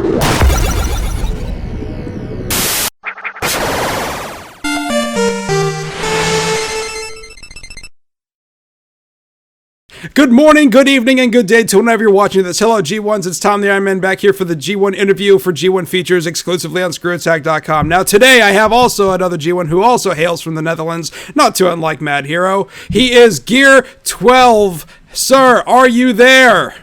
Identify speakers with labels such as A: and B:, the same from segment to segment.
A: Good morning, good evening, and good day to whenever you're watching this. Hello, G1s. It's Tom the Iron Man back here for the G1 interview for G1 Features exclusively on ScrewAttack.com. Now, today I have also another G1 who also hails from the Netherlands, not too unlike Mad Hero. He is Gear12. Sir, are you there?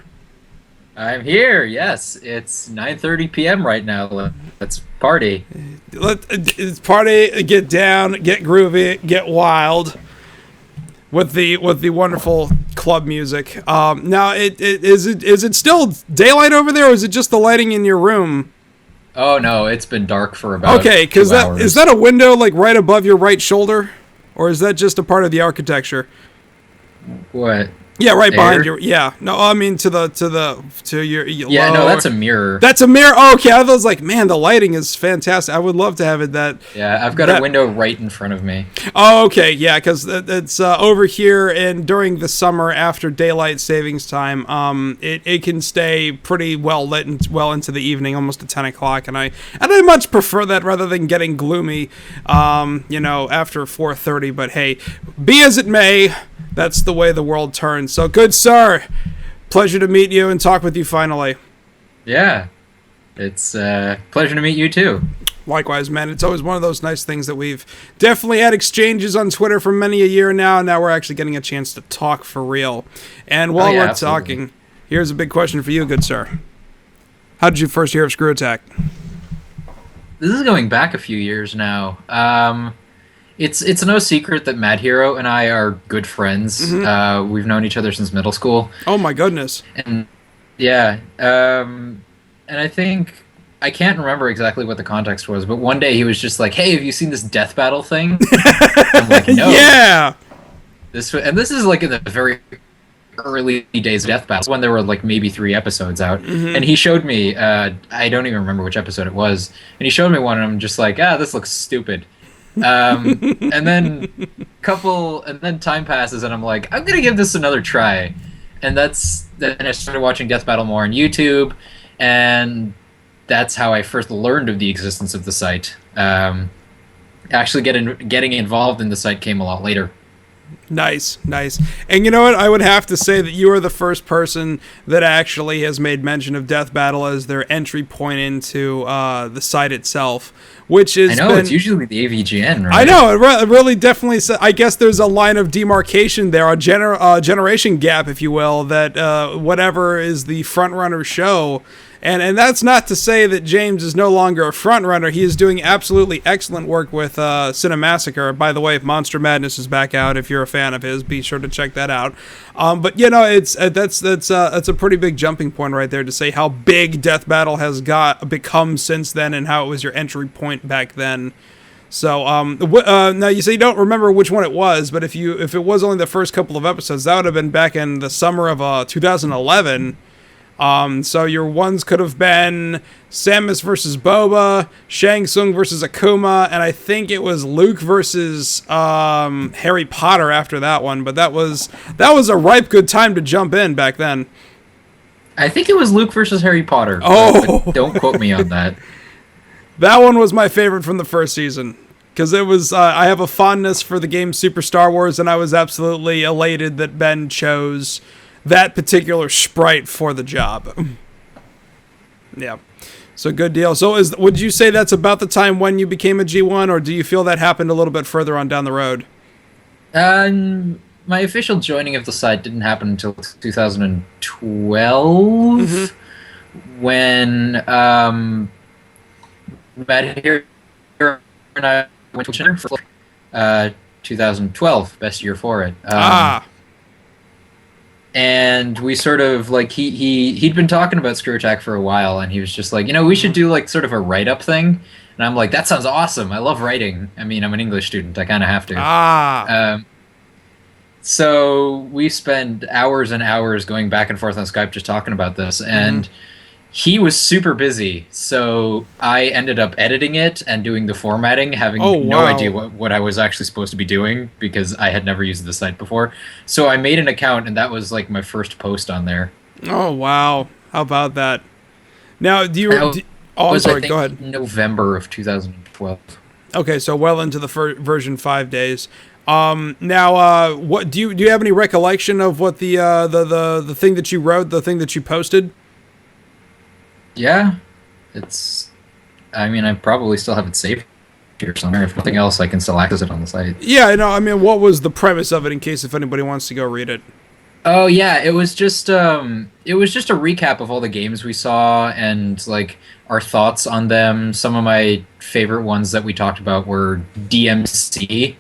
B: I'm here, yes. It's 9:30 p.m. right now. Let's party.
A: Let's party, get down, get groovy, get wild. With the wonderful club music. Now, is it still daylight over there, or is it just the lighting in your room?
B: Oh no, it's been dark for about 2 hours.
A: Is that a window like right above your right shoulder, or is that just a part of the architecture?
B: What?
A: Yeah, right there? Behind you. Yeah, no, I mean to your.
B: Yeah, no, that's a mirror.
A: That's a mirror. Oh, okay, I was like, man, the lighting is fantastic. I would love to have it that.
B: Yeah, I've got a window right in front of me.
A: Oh, okay, yeah, because it's over here, and during the summer after daylight savings time, it can stay pretty well lit and well into the evening, almost to 10 o'clock, and I much prefer that rather than getting gloomy, after 4:30. But hey, be as it may. That's the way the world turns. So, good sir, pleasure to meet you and talk with you finally.
B: Yeah, it's a pleasure to meet you too.
A: Likewise, man. It's always one of those nice things that we've definitely had exchanges on Twitter for many a year now, and now we're actually getting a chance to talk for real. And while we're talking, here's a big question for you, good sir. How did you first hear of Screw Attack?
B: This is going back a few years now. It's no secret that Mad Hero and I are good friends. Mm-hmm. We've known each other since middle school.
A: Oh my goodness.
B: And yeah, and I think I can't remember exactly what the context was, but one day he was just like, "Hey, have you seen this death battle thing?" I'm like, "No."
A: Yeah.
B: This is like in the very early days of death battles when there were like maybe 3 episodes out, and he showed me. I don't even remember which episode it was, and he showed me one, and I'm just like, this looks stupid. And then time passes and I'm like, I'm gonna give this another try, and then I started watching Death Battle more on YouTube, and that's how I first learned of the existence of the site. Actually getting involved in the site came a lot later.
A: Nice. And you know what? I would have to say that you are the first person that actually has made mention of Death Battle as their entry point into the site itself, which is... I know,
B: it's usually the AVGN, right?
A: I know, it really definitely... I guess there's a line of demarcation there, a generation gap, if you will, that whatever is the front-runner show... And that's not to say that James is no longer a front-runner. He is doing absolutely excellent work with Cinemassacre. By the way, Monster Madness is back out. If you're a fan of his, be sure to check that out. But it's that's a pretty big jumping point right there to say how big Death Battle has become since then, and how it was your entry point back then. So now you say you don't remember which one it was, but if it was only the first couple of episodes, that would have been back in the summer of 2011. So your ones could have been Samus versus Boba, Shang Tsung versus Akuma, and I think it was Luke versus Harry Potter after that one. But that was a ripe good time to jump in back then.
B: I think it was Luke versus Harry Potter. But don't quote me on that.
A: That one was my favorite from the first season. Because it was, I have a fondness for the game Super Star Wars, and I was absolutely elated that Ben chose that particular sprite for the job. Yeah. So good deal. So would you say that's about the time when you became a G1, or do you feel that happened a little bit further on down the road?
B: My official joining of the site didn't happen until 2012, when Mad Hero and I went to China for 2012, best year for it. And we sort of, like, he'd been talking about Screw Attack for a while, and he was just like, we should do, like, sort of a write-up thing. And I'm like, that sounds awesome. I love writing. I mean, I'm an English student. I kind of have to. So we spend hours and hours going back and forth on Skype just talking about this, and he was super busy, so I ended up editing it and doing the formatting, having no idea what I was actually supposed to be doing, because I had never used the site before. So I made an account, and that was like my first post on there.
A: Oh, wow. How about that? Now, Oh, I'm
B: was,
A: sorry.
B: I think,
A: Go ahead.
B: November of 2012.
A: Okay, so well into the version 5 days. Now, what do you have any recollection of what the thing that you wrote, the thing that you posted?
B: Yeah, it's. I mean, I probably still have it saved here somewhere. If nothing else, I can still access it on the site.
A: Yeah, no, I mean, what was the premise of it in case if anybody wants to go read it?
B: Oh yeah, it was just a recap of all the games we saw and like our thoughts on them. Some of my favorite ones that we talked about were DMC,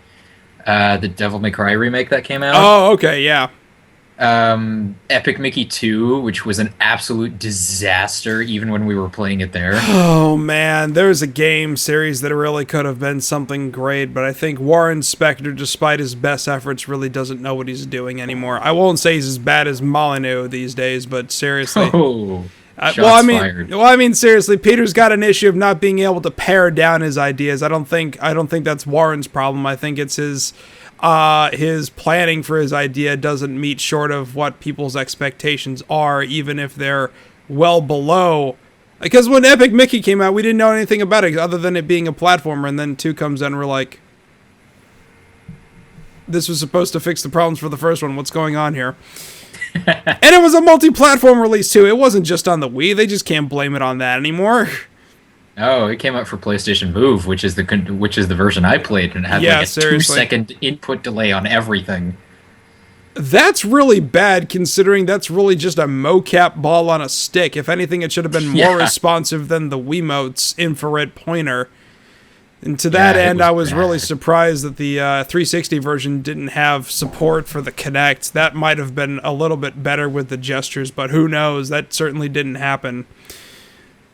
B: the Devil May Cry remake that came out.
A: Oh, okay, yeah.
B: Epic Mickey 2, which was an absolute disaster even when we were playing it there.
A: Oh man, there's a game series that really could have been something great, but I think Warren Spector, despite his best efforts, really doesn't know what he's doing anymore. I won't say he's as bad as Molyneux these days, but seriously.
B: Oh, shots fired.
A: Well, I mean, seriously, Peter's got an issue of not being able to pare down his ideas. I don't think that's Warren's problem. I think it's his planning for his idea doesn't meet short of what people's expectations are, even if they're well below. Because when Epic Mickey came out, we didn't know anything about it other than it being a platformer, and then 2 comes out and we're like, this was supposed to fix the problems for the first one. What's going on here? And it was a multi-platform release too. It wasn't just on the Wii. They just can't blame it on that anymore.
B: Oh, it came out for PlayStation Move, which is the version I played, and it had like a
A: seriously.
B: 2-second input delay on everything.
A: That's really bad, considering that's really just a mocap ball on a stick. If anything, it should have been more responsive than the Wiimote's infrared pointer. And to that end, I was really surprised that the 360 version didn't have support for the Kinect. That might have been a little bit better with the gestures, but who knows? That certainly didn't happen.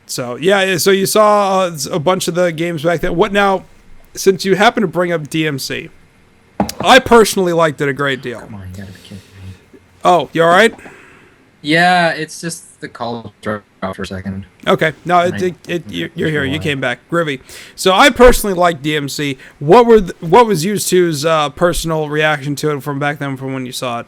A: So, yeah, so you saw a bunch of the games back then. What now, since you happen to bring up DMC, I personally liked it a great deal.
B: Come on, you gotta be kidding me.
A: Oh, you alright?
B: Yeah, it's just the call dropped out for a second.
A: Okay, no, you're here. You came back. Groovy. So I personally like DMC. What was used to's personal reaction to it from back then, from when you saw it?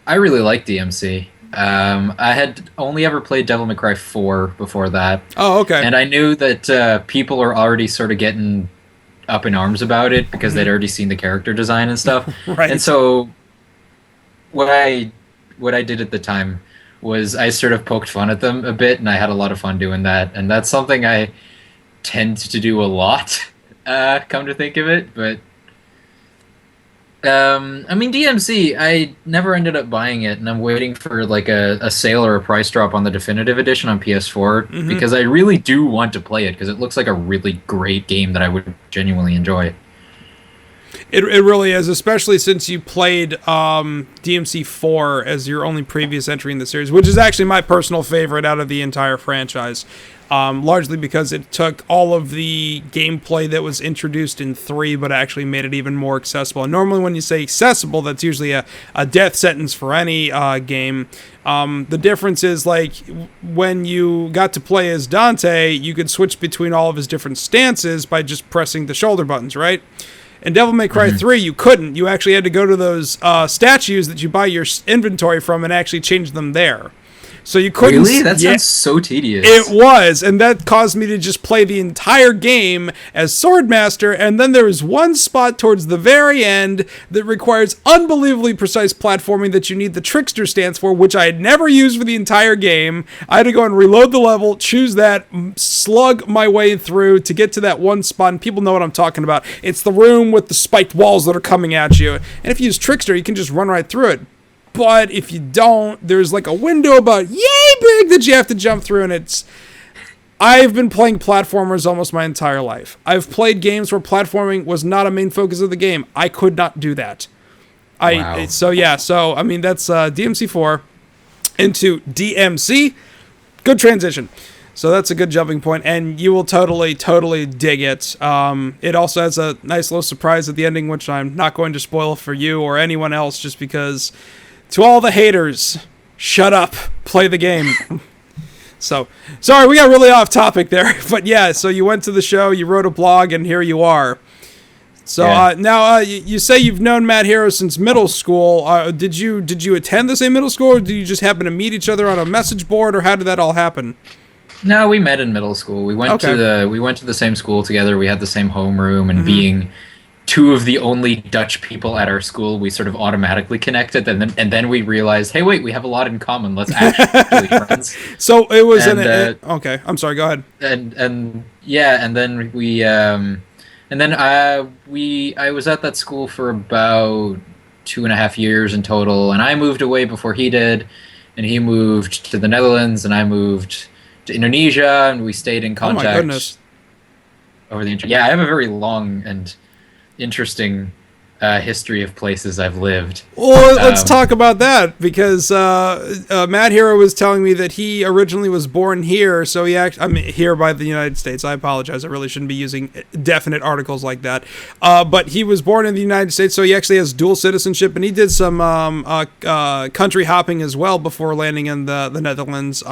B: I really like DMC. I had only ever played Devil May Cry 4 before that.
A: Oh, okay.
B: And I knew that people are already sort of getting up in arms about it because they'd already seen the character design and stuff.
A: Right.
B: And so what I did at the time was I sort of poked fun at them a bit, and I had a lot of fun doing that. And that's something I tend to do a lot, come to think of it. But I mean, DMC, I never ended up buying it, and I'm waiting for like a sale or a price drop on the definitive edition on PS4 because I really do want to play it because it looks like a really great game that I would genuinely enjoy.
A: It really is, especially since you played DMC 4 as your only previous entry in the series, which is actually my personal favorite out of the entire franchise. Largely because it took all of the gameplay that was introduced in 3, but actually made it even more accessible. And normally when you say accessible, that's usually a death sentence for any game. The difference is, like, when you got to play as Dante, you could switch between all of his different stances by just pressing the shoulder buttons, right? In Devil May Cry 3, you couldn't. You actually had to go to those statues that you buy your inventory from and actually change them there. So you couldn't.
B: Really? That sounds so tedious.
A: It was, and that caused me to just play the entire game as Swordmaster, and then there was one spot towards the very end that requires unbelievably precise platforming that you need the Trickster stance for, which I had never used for the entire game. I had to go and reload the level, choose that, slug my way through to get to that one spot, and people know what I'm talking about. It's the room with the spiked walls that are coming at you, and if you use Trickster, you can just run right through it. But if you don't, there's like a window about yay big that you have to jump through, and I've been playing platformers almost my entire life. I've played games where platforming was not a main focus of the game. I could not do that.
B: Wow.
A: So I mean, that's DMC4 into DMC. Good transition. So that's a good jumping point, and you will totally dig it. It also has a nice little surprise at the ending, which I'm not going to spoil for you or anyone else, just because... To all the haters, shut up, play the game. So, sorry, we got really off topic there. But yeah, so you went to the show, you wrote a blog, and here you are. So now you say you've known Matt Hero since middle school. Did you attend the same middle school, or did you just happen to meet each other on a message board, or how did that all happen?
B: No, we met in middle school. We went
A: Okay.
B: to the same school together. We had the same homeroom, and
A: Mm-hmm.
B: being two of the only Dutch people at our school, we sort of automatically connected. And then we realized, hey, wait, we have a lot in common. Let's actually be friends.
A: So it was
B: And
A: okay. I'm sorry. Go ahead.
B: and yeah, and then I was at that school for about 2.5 years in total, and I moved away before he did, and he moved to the Netherlands, and I moved to Indonesia, and we stayed in
A: Oh my goodness.
B: contact over the internet. Yeah, I have a very long and interesting history of places I've lived.
A: Well, let's
B: Um,
A: talk about that because Matt Hero was telling me that he originally was born here, so I mean, here by the United States. I apologize. I really shouldn't be using definite articles like that. But he was born in the United States, so he actually has dual citizenship, and he did some country hopping as well before landing in the Netherlands.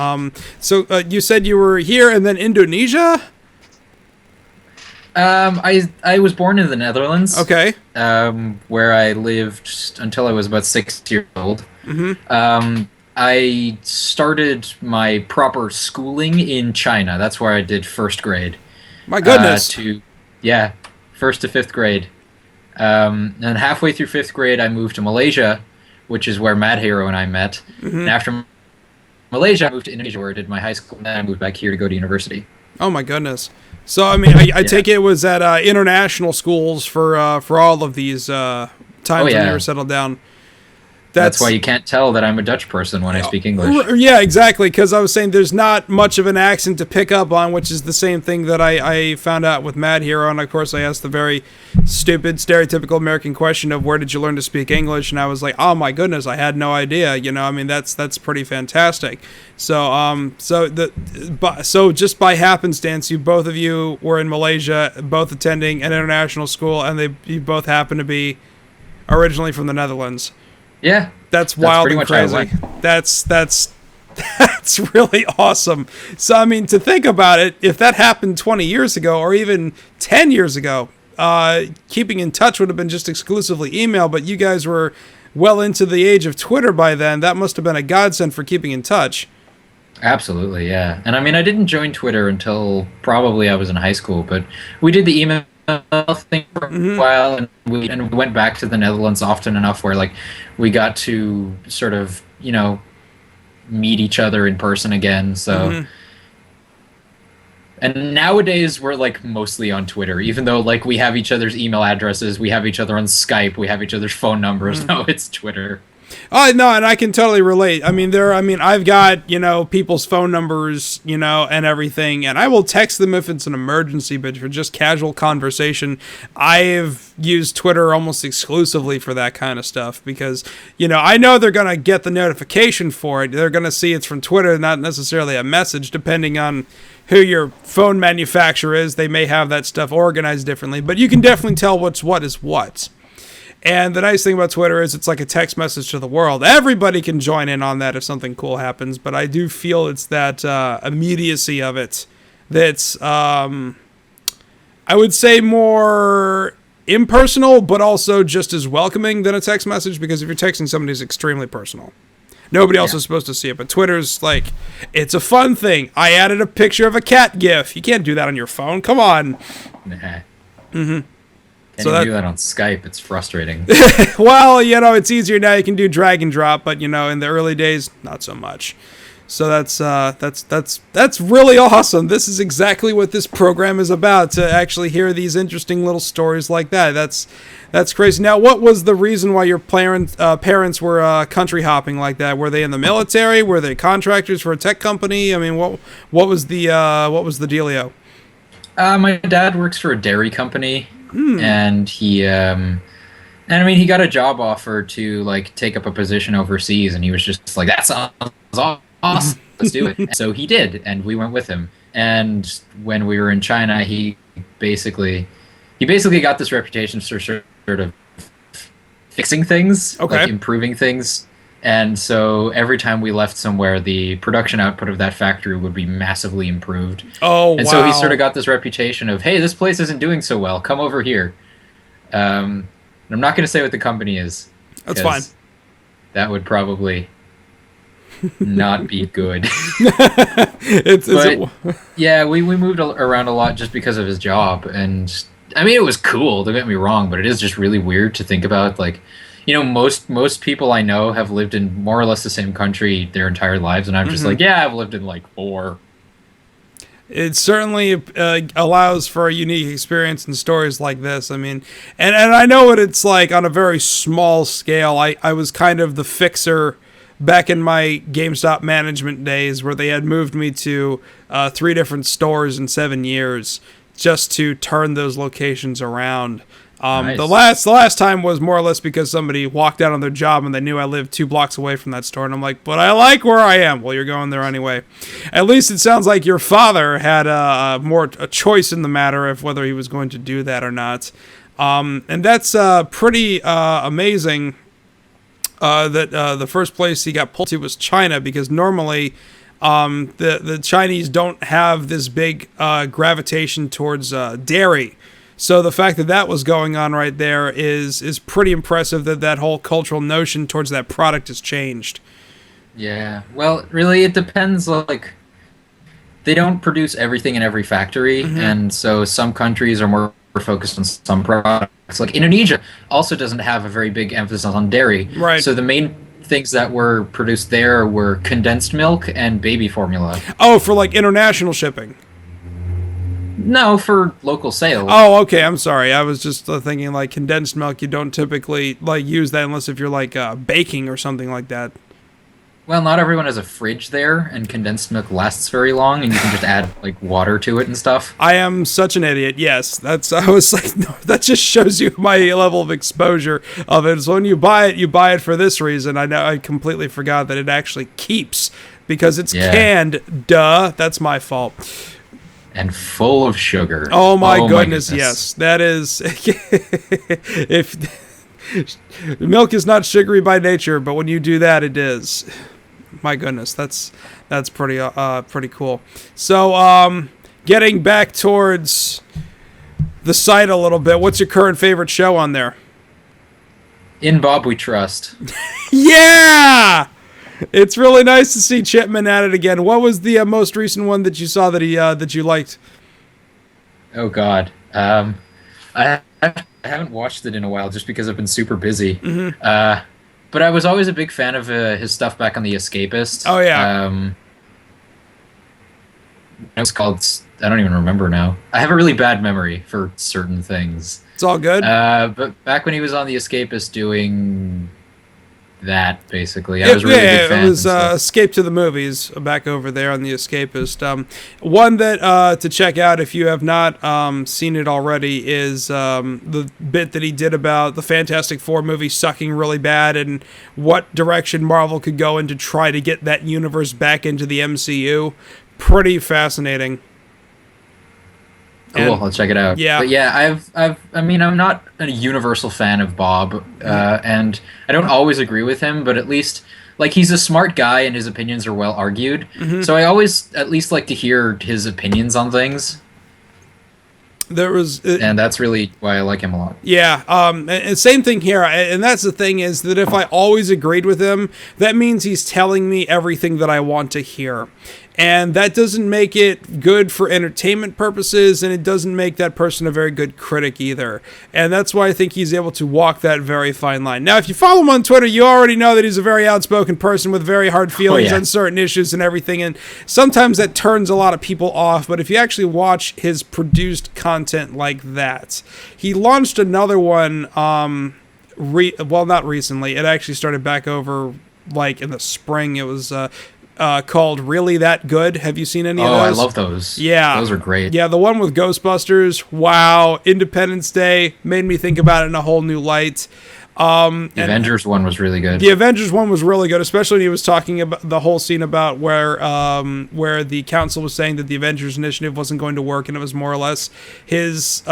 A: So you said you were here and then Indonesia?
B: I was born in the Netherlands.
A: Okay.
B: Where I lived until I was about 6 years old. I started my proper schooling in China. That's where I did first grade.
A: My goodness.
B: Yeah, first to fifth grade. And halfway through fifth grade, I moved to Malaysia, which is where Mad Hero and I met. And after Malaysia, I moved to Indonesia, where I did my high school, and then I moved back here to go to university.
A: Oh my goodness. So I mean, I take it was at international schools for all of these times when you were settled down.
B: That's why you can't tell that I'm a Dutch person when I speak English.
A: Yeah, exactly. Because I was saying there's not much of an accent to pick up on, which is the same thing that I found out with Mad Hero. And of course, I asked the very stupid, stereotypical American question of where did you learn to speak English? And I was like, oh my goodness, I had no idea. You know, I mean, that's pretty fantastic. So so just by happenstance, both of you were in Malaysia, both attending an international school, and you both happen to be originally from the Netherlands.
B: Yeah,
A: that's wild and crazy. That's really awesome. So I mean, to think about it, if that happened 20 years ago or even 10 years ago, keeping in touch would have been just exclusively email. But you guys were well into the age of Twitter by then. That must have been a godsend for keeping in touch.
B: Absolutely, yeah. And I mean, I didn't join Twitter until probably I was in high school, but we did the email thing for a while, and we went back to the Netherlands often enough where like we got to sort of, you know, meet each other in person again. So and nowadays we're like mostly on Twitter, even though like we have each other's email addresses, we have each other on Skype, we have each other's phone numbers. No, it's Twitter.
A: Oh, no, and I can totally relate. I mean, I've got, you know, people's phone numbers, you know, and everything, and I will text them if it's an emergency, but for just casual conversation, I've used Twitter almost exclusively for that kind of stuff because, you know, I know they're going to get the notification for it. They're going to see it's from Twitter, not necessarily a message, depending on who your phone manufacturer is. They may have that stuff organized differently, but you can definitely tell what's what is what. And the nice thing about Twitter is it's like a text message to the world. Everybody can join in on that if something cool happens, but I do feel it's that immediacy of it that's, I would say, more impersonal, but also just as welcoming than a text message, because if you're texting somebody who's extremely personal, nobody else is supposed to see it. But Twitter's like, it's a fun thing. I added a picture of a cat gif. You can't do that on your phone. Come on.
B: Nah. Can't even do that on Skype. It's frustrating.
A: Well, you know, it's easier now. You can do drag and drop, but you know, in the early days, not so much. So that's really awesome. This is exactly what this program is about, to actually hear these interesting little stories like that. That's crazy. Now, what was the reason why your parents were country hopping like that? Were they in the military? Were they contractors for a tech company? I mean, what was the dealio?
B: My dad works for a dairy company. And he he got a job offer to like take up a position overseas, and he was just like, that sounds awesome, let's do it. And so he did, and we went with him. And when we were in China, he basically got this reputation for sort of fixing things, like improving things. And so every time we left somewhere, the production output of that factory would be massively improved.
A: Oh,
B: and so he sort of got this reputation of, hey, this place isn't doing so well. Come over here. And I'm not going to say what the company is.
A: That's fine.
B: That would probably not be good.
A: It's
B: But yeah, we moved around a lot just because of his job, and I mean it was cool. Don't get me wrong, but it is just really weird to think about. Like, most people I know have lived in more or less the same country their entire lives, and I'm just like, yeah, I've lived in like four.
A: it certainly allows for a unique experience in stories like this. I mean, and I know what it's like on a very small scale. I was kind of the fixer back in my GameStop management days, where they had moved me to 3 different stores in 7 years just to turn those locations around.
B: Nice.
A: The last time was more or less because somebody walked out on their job and they knew I lived 2 blocks away from that store, and I'm like, but I like where I am. Well, you're going there anyway. At least it sounds like your father had a choice in the matter of whether he was going to do that or not. And that's pretty amazing. That the first place he got pulled to was China, because normally the Chinese don't have this big gravitation towards dairy. So the fact that that was going on right there is pretty impressive, that whole cultural notion towards that product has changed.
B: Yeah. Well, really, it depends. Like, they don't produce everything in every factory, and so some countries are more focused on some products. Like Indonesia also doesn't have a very big emphasis on dairy.
A: Right.
B: So the main things that were produced there were condensed milk and baby formula.
A: Oh, for like international shipping.
B: No, for local sales.
A: Oh, okay. I'm sorry. I was just thinking like condensed milk. You don't typically like use that unless if you're like baking or something like that.
B: Well, not everyone has a fridge there, and condensed milk lasts very long, and you can just add like water to it and stuff.
A: I am such an idiot. Yes, I was like, no, that just shows you my level of exposure of it. So when you buy it for this reason. I completely forgot that it actually keeps because it's canned. Duh, that's my fault.
B: And full of sugar.
A: Oh my goodness, yes, that is. If milk is not sugary by nature, but when you do that, it is. My goodness, that's pretty cool. So, getting back towards the site a little bit, what's your current favorite show on there?
B: In Bob We Trust.
A: Yeah, it's really nice to see Chipman at it again. What was the most recent one that you saw that you liked?
B: Oh God, I haven't watched it in a while just because I've been super busy. But I was always a big fan of his stuff back on The Escapist.
A: Oh yeah.
B: It was called. I don't even remember now. I have a really bad memory for certain things.
A: It's all good.
B: But back when he was on The Escapist doing that, basically, I was really a big fan.
A: It was Escape to the Movies back over there on The Escapist. One that to check out if you have not seen it already is the bit that he did about the Fantastic Four movie sucking really bad and what direction Marvel could go in to try to get that universe back into the MCU. Pretty fascinating.
B: Cool, I'll check it out.
A: Yeah,
B: but yeah, I mean, I'm not a universal fan of Bob, and I don't always agree with him, but at least, like, he's a smart guy and his opinions are well argued. So I always at least like to hear his opinions on things. And that's really why I like him a lot.
A: Yeah, and same thing here. And that's the thing is that if I always agreed with him, that means he's telling me everything that I want to hear. And that doesn't make it good for entertainment purposes, and it doesn't make that person a very good critic either. And that's why I think he's able to walk that very fine line. Now, if you follow him on Twitter, you already know that he's a very outspoken person with very hard feelings on certain issues and everything. And sometimes that turns a lot of people off. But if you actually watch his produced content like that, he launched another one, well, not recently. It actually started back over, like, in the spring. It was... called Really That Good. Have you seen any of those?
B: Oh, I love those.
A: Yeah.
B: Those are great.
A: Yeah, the one with Ghostbusters, wow. Independence Day made me think about it in a whole new light.
B: The Avengers one was really good.
A: The Avengers one was really good, especially when he was talking about the whole scene about where the council was saying that the Avengers initiative wasn't going to work, and it was more or less his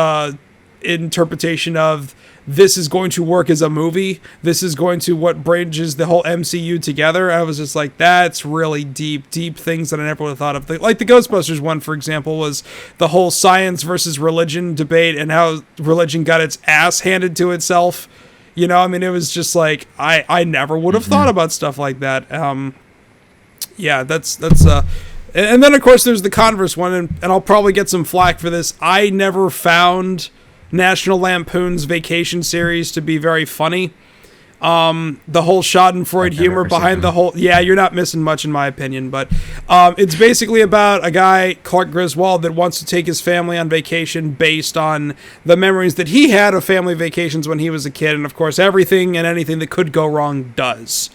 A: interpretation of this is going to work as a movie. This is going to what bridges the whole MCU together. I was just like, that's really deep things that I never would have thought of. Like the Ghostbusters one, for example, was the whole science versus religion debate and how religion got its ass handed to itself. You know, I mean, it was just like, I never would have thought about stuff like that. Yeah, that's and then of course there's the converse one, and I'll probably get some flack for this. I never found National Lampoon's Vacation series to be very funny. The whole Schadenfreude humor behind the whole, yeah, you're not missing much in my opinion, but it's basically about a guy, Clark Griswold, that wants to take his family on vacation based on the memories that he had of family vacations when he was a kid, and of course everything and anything that could go wrong does.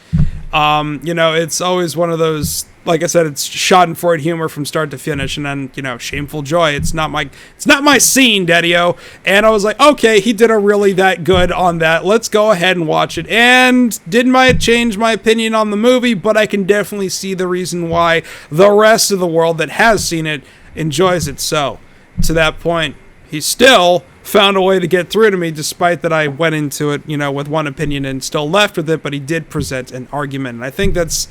A: It's always one of those, like I said, it's Schadenfreude humor from start to finish, and then, shameful joy. It's not my scene, Daddy-O. And I was like, okay, he did a really that good on that. Let's go ahead and watch it. And didn't change my opinion on the movie, but I can definitely see the reason why the rest of the world that has seen it enjoys it. So, to that point, he still found a way to get through to me, despite that I went into it, with one opinion and still left with it, but he did present an argument. And I think that's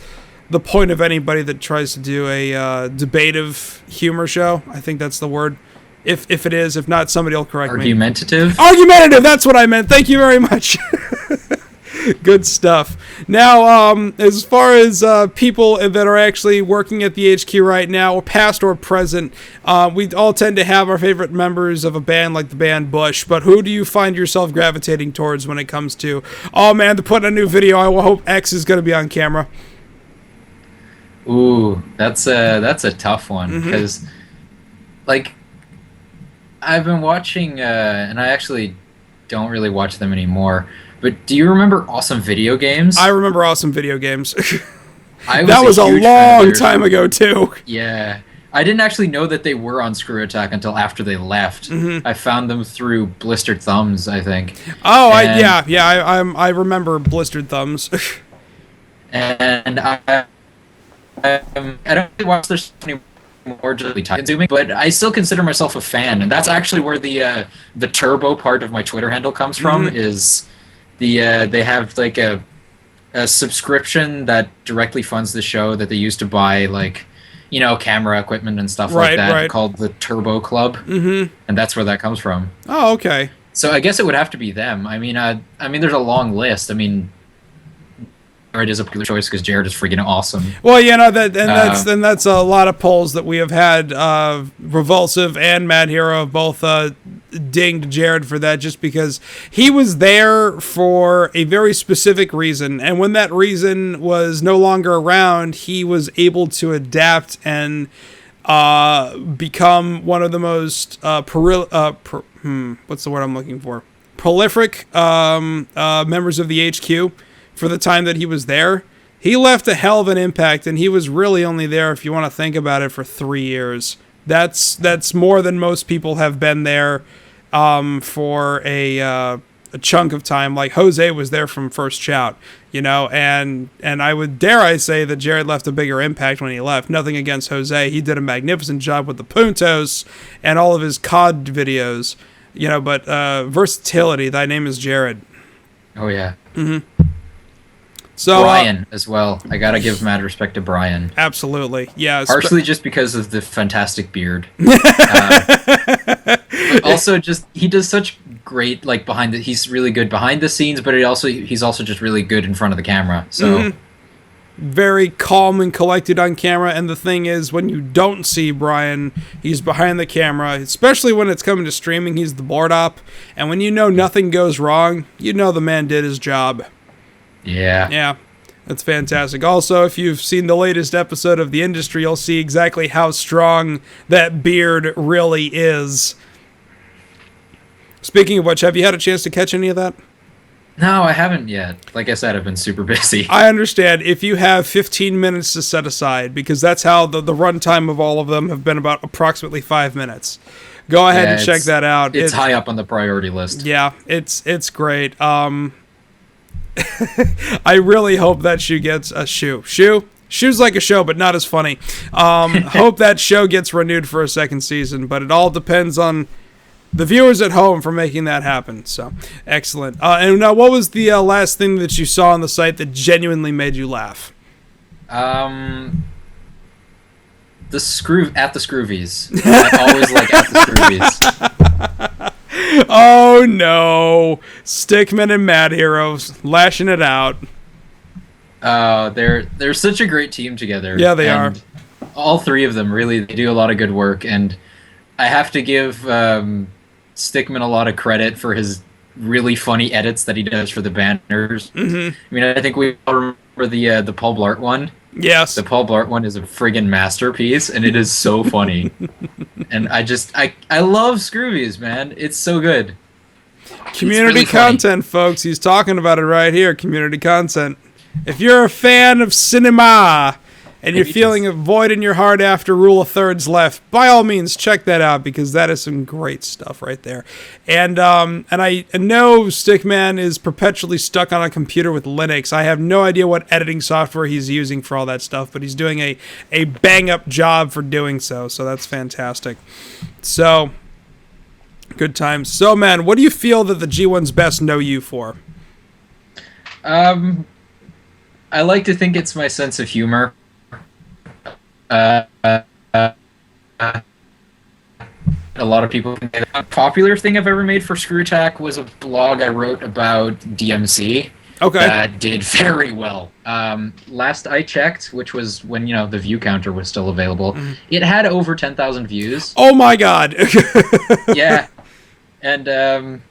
A: the point of anybody that tries to do a debative humor show. I think that's the word. If it is, if not, somebody will correct me. Argumentative, that's what I meant. Thank you very much. Good stuff. Now, as far as people that are actually working at the HQ right now, or past or present, we all tend to have our favorite members of a band like the band Bush, but who do you find yourself gravitating towards when it comes to, oh man, they're putting a new video, I hope X is going to be on camera?
B: Ooh, that's a tough one, because, I've been watching, and I actually don't really watch them anymore, but do you remember Awesome Video Games?
A: I remember Awesome Video Games.
B: That
A: was a long time ago, too.
B: Yeah. I didn't actually know that they were on Screw Attack until after they left. I found them through Blistered Thumbs, I think.
A: Oh, I remember Blistered Thumbs.
B: And I don't really watch their stuff anymore, just time-consuming, but I still consider myself a fan, and that's actually where the turbo part of my Twitter handle comes from. Is they have like a subscription that directly funds the show that they used to buy camera equipment and stuff like that, called the Turbo Club, and that's where that comes from.
A: Oh, okay.
B: So I guess it would have to be them. I mean, there's a long list. I mean, Jared is a popular choice because Jared is freaking awesome. Well,
A: that's a lot of polls that we have had. Revulsive and Mad Hero both dinged Jared for that, just because he was there for a very specific reason, and when that reason was no longer around, he was able to adapt and become one of the most what's the word I'm looking for? Prolific members of the HQ. For the time that he was there, he left a hell of an impact, and he was really only there, if you want to think about it, for 3 years. That's more than most people have been there for a chunk of time. Like Jose was there from first shout, and I would dare I say that Jared left a bigger impact when he left. Nothing against Jose, he did a magnificent job with the Puntos and all of his COD videos, but versatility. Thy name is Jared.
B: Oh yeah.
A: So,
B: Brian as well. I gotta give mad respect to Brian.
A: Absolutely, yeah.
B: Partially just because of the fantastic beard. Also, just he does such great he's really good behind the scenes, but he's also just really good in front of the camera. So
A: very calm and collected on camera. And the thing is, when you don't see Brian, he's behind the camera. Especially when it's coming to streaming, he's the board op. And when nothing goes wrong, the man did his job. Yeah, that's fantastic. Also, if you've seen the latest episode of The Industry, you'll see exactly how strong that beard really is. Speaking of which, have you had a chance to catch any of that?
B: No, I haven't yet. Like I said, I've been super busy.
A: I understand. If you have 15 minutes to set aside, because that's how the runtime of all of them have been, about approximately 5 minutes. Go ahead and check that out.
B: It's high up on the priority list.
A: Yeah, it's great. I really hope that shoe gets a shoe. Shoe's like a show, but not as funny. Hope that show gets renewed for a second season, but it all depends on the viewers at home for making that happen. So, excellent. And now, what was the last thing that you saw on the site that genuinely made you laugh?
B: The Scroovies. I always like at the Scroovies.
A: Oh no, Stickman and Mad Heroes lashing it out.
B: They're such a great team together.
A: Yeah, they are.
B: All three of them really they do a lot of good work, and I have to give Stickman a lot of credit for his really funny edits that he does for the banners.
A: Mm-hmm.
B: I mean, I think we all remember the Paul Blart one.
A: Yes.
B: The Paul Blart one is a friggin' masterpiece, and it is so funny. And I love Scroobies, man. It's so good.
A: Community
B: really
A: content, folks. He's talking about it right here. Community content. If you're a fan of cinema and you're feeling a void in your heart after Rule of Thirds left, by all means, check that out because that is some great stuff right there. And I know Stickman is perpetually stuck on a computer with Linux. I have no idea what editing software he's using for all that stuff, but he's doing a bang-up job for doing so, so that's fantastic. So, good times. So, man, what do you feel that the G1s best know you for?
B: I like to think it's my sense of humor. A lot of people think the most popular thing I've ever made for Screw Attack was a blog I wrote about DMC.
A: Okay.
B: That did very well. Last I checked, which was when the view counter was still available, it had over 10,000 views.
A: Oh my god.
B: Yeah. And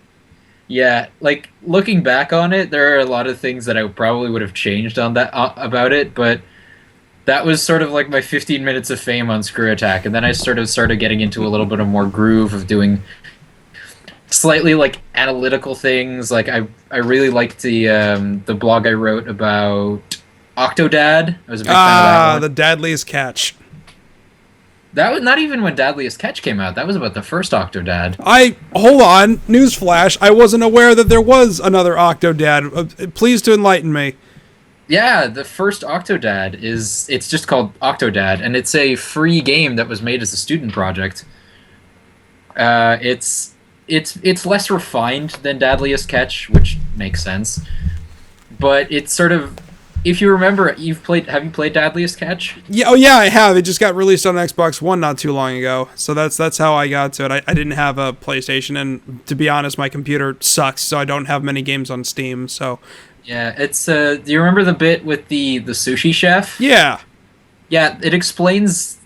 B: yeah, like looking back on it, there are a lot of things that I probably would have changed on that about it, but that was sort of like my 15 minutes of fame on Screw Attack, and then I sort of started getting into a little bit of more groove of doing slightly like analytical things. Like I really liked the blog I wrote about Octodad. I was a big fan of that one.
A: The Dadliest Catch.
B: That was not even when Dadliest Catch came out. That was about the first Octodad.
A: Hold on, newsflash. I wasn't aware that there was another Octodad. Please to enlighten me.
B: Yeah, the first Octodad it's just called Octodad, and it's a free game that was made as a student project. It's less refined than Dadliest Catch, which makes sense. But it's sort of, if you remember, have you played Dadliest Catch?
A: Yeah, oh yeah, I have. It just got released on Xbox One not too long ago, so that's how I got to it. I didn't have a PlayStation, and to be honest, my computer sucks, so I don't have many games on Steam. So
B: yeah, it's do you remember the bit with the sushi chef?
A: Yeah.
B: Yeah, it explains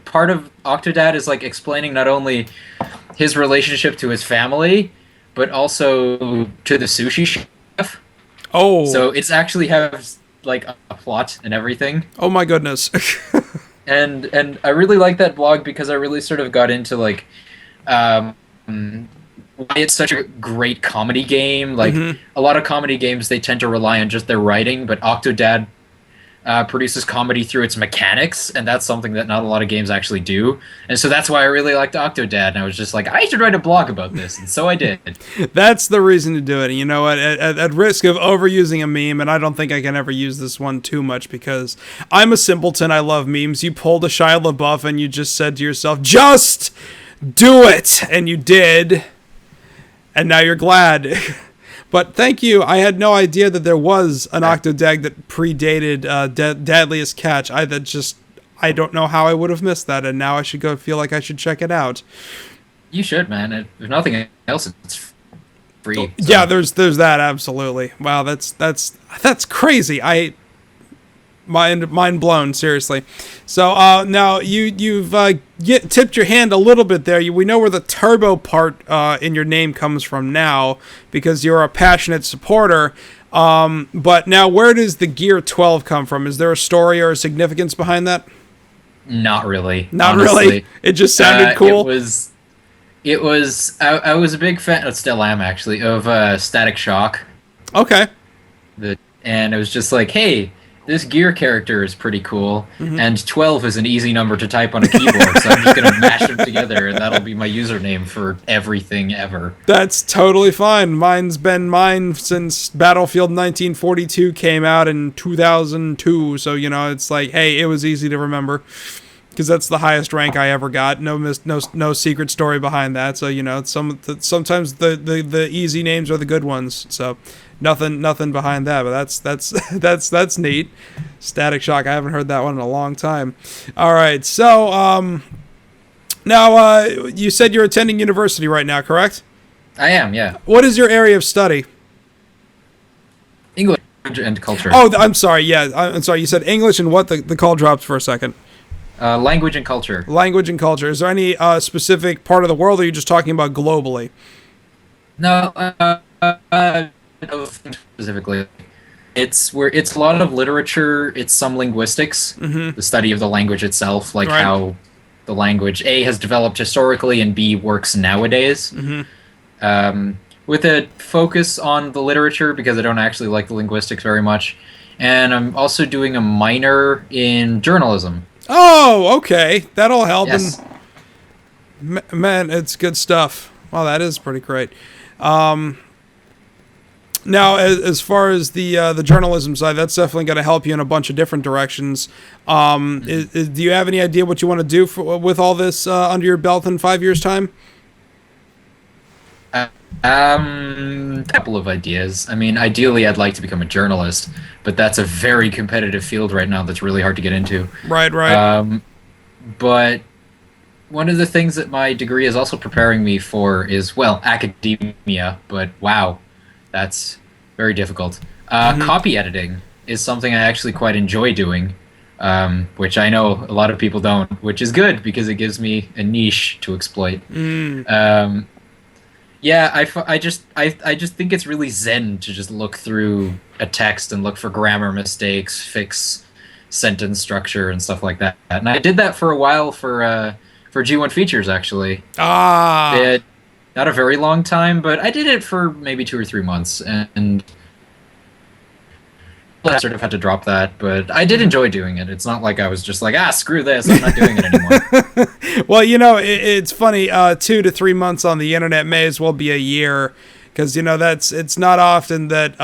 B: part of Octodad is like explaining not only his relationship to his family, but also to the sushi chef.
A: Oh.
B: So it's actually has like a plot and everything.
A: Oh my goodness.
B: and I really like that blog because I really sort of got into like why it's such a great comedy game. Like a lot of comedy games, they tend to rely on just their writing, but Octodad produces comedy through its mechanics, and that's something that not a lot of games actually do. And so that's why I really liked Octodad, and I was just like, I should write a blog about this, and so I did.
A: That's the reason to do it. You know what? At risk of overusing a meme, and I don't think I can ever use this one too much because I'm a simpleton. I love memes. You pulled a Shia LaBeouf, and you just said to yourself, just do it! And you did. And now you're glad. But thank you. I had no idea that there was an Octodad that predated Dadliest Catch. I don't know how I would have missed that, and now I should go feel like I should check it out.
B: You should, man. If nothing else, it's free. So.
A: Yeah, there's that, absolutely. Wow, that's crazy. Mind blown, seriously. So now you've tipped your hand a little bit there. We know where the turbo part in your name comes from now because you're a passionate supporter. But now where does the Gear12 come from? Is there a story or a significance behind that?
B: Not really.
A: Not
B: honestly.
A: Really? It just sounded cool?
B: It was I was a big fan, still am actually, of Static Shock.
A: Okay.
B: And it was just like, hey, this Gear character is pretty cool, and 12 is an easy number to type on a keyboard, so I'm just going to mash them together, and that'll be my username for everything ever.
A: That's totally fine. Mine's been mine since Battlefield 1942 came out in 2002, so, it's like, hey, it was easy to remember, because that's the highest rank I ever got. No secret story behind that, so, sometimes the easy names are the good ones, so... Nothing behind that, but that's neat. Static Shock, I haven't heard that one in a long time. All right, so now you said you're attending university right now, correct?
B: I am, yeah.
A: What is your area of study?
B: English. and culture.
A: Oh, I'm sorry. Yeah, I'm sorry. You said English and what? The call dropped for a second.
B: Language and culture.
A: Language and culture. Is there any specific part of the world, or are you just talking about globally?
B: No, specifically. It's a lot of literature. It's some linguistics, the study of the language itself, like how the language A has developed historically and B works nowadays. With a focus on the literature because I don't actually like the linguistics very much, and I'm also doing a minor in journalism.
A: Oh, okay. That'll help.
B: Yes.
A: And, man, it's good stuff. Wow, that is pretty great. Now, as far as the journalism side, that's definitely going to help you in a bunch of different directions. Do you have any idea what you want to do with all this under your belt in 5 years' time?
B: Couple of ideas. I mean, ideally, I'd like to become a journalist, but that's a very competitive field right now that's really hard to get into.
A: Right.
B: But one of the things that my degree is also preparing me for is, well, academia, but wow, that's very difficult. Copy editing is something I actually quite enjoy doing, which I know a lot of people don't, which is good because it gives me a niche to exploit. Yeah, I just think it's really zen to just look through a text and look for grammar mistakes, fix sentence structure and stuff like that. And I did that for a while for G1 features actually. Not a very long time, but I did it for maybe 2 or 3 months, and I sort of had to drop that, but I did enjoy doing it. It's not like I was just like, screw this, I'm not doing it anymore.
A: Well, it's funny, 2 to 3 months on the internet may as well be a year, because, it's not often that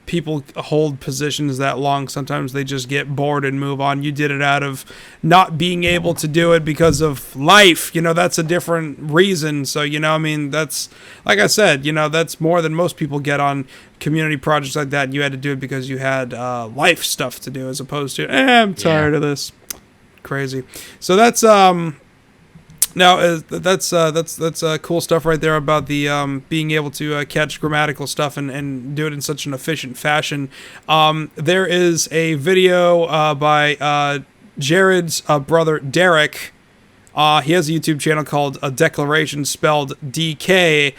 A: people hold positions that long. Sometimes they just get bored and move on. You did it out of not being able to do it because of life. That's a different reason. So, that's, like I said, that's more than most people get on community projects like that. And you had to do it because you had life stuff to do, as opposed to, I'm tired of this. Crazy. So that's now that's cool stuff right there about the being able to catch grammatical stuff and do it in such an efficient fashion. There is a video by Jared's brother Derek. He has a YouTube channel called A Declaration, spelled DKLATIONS.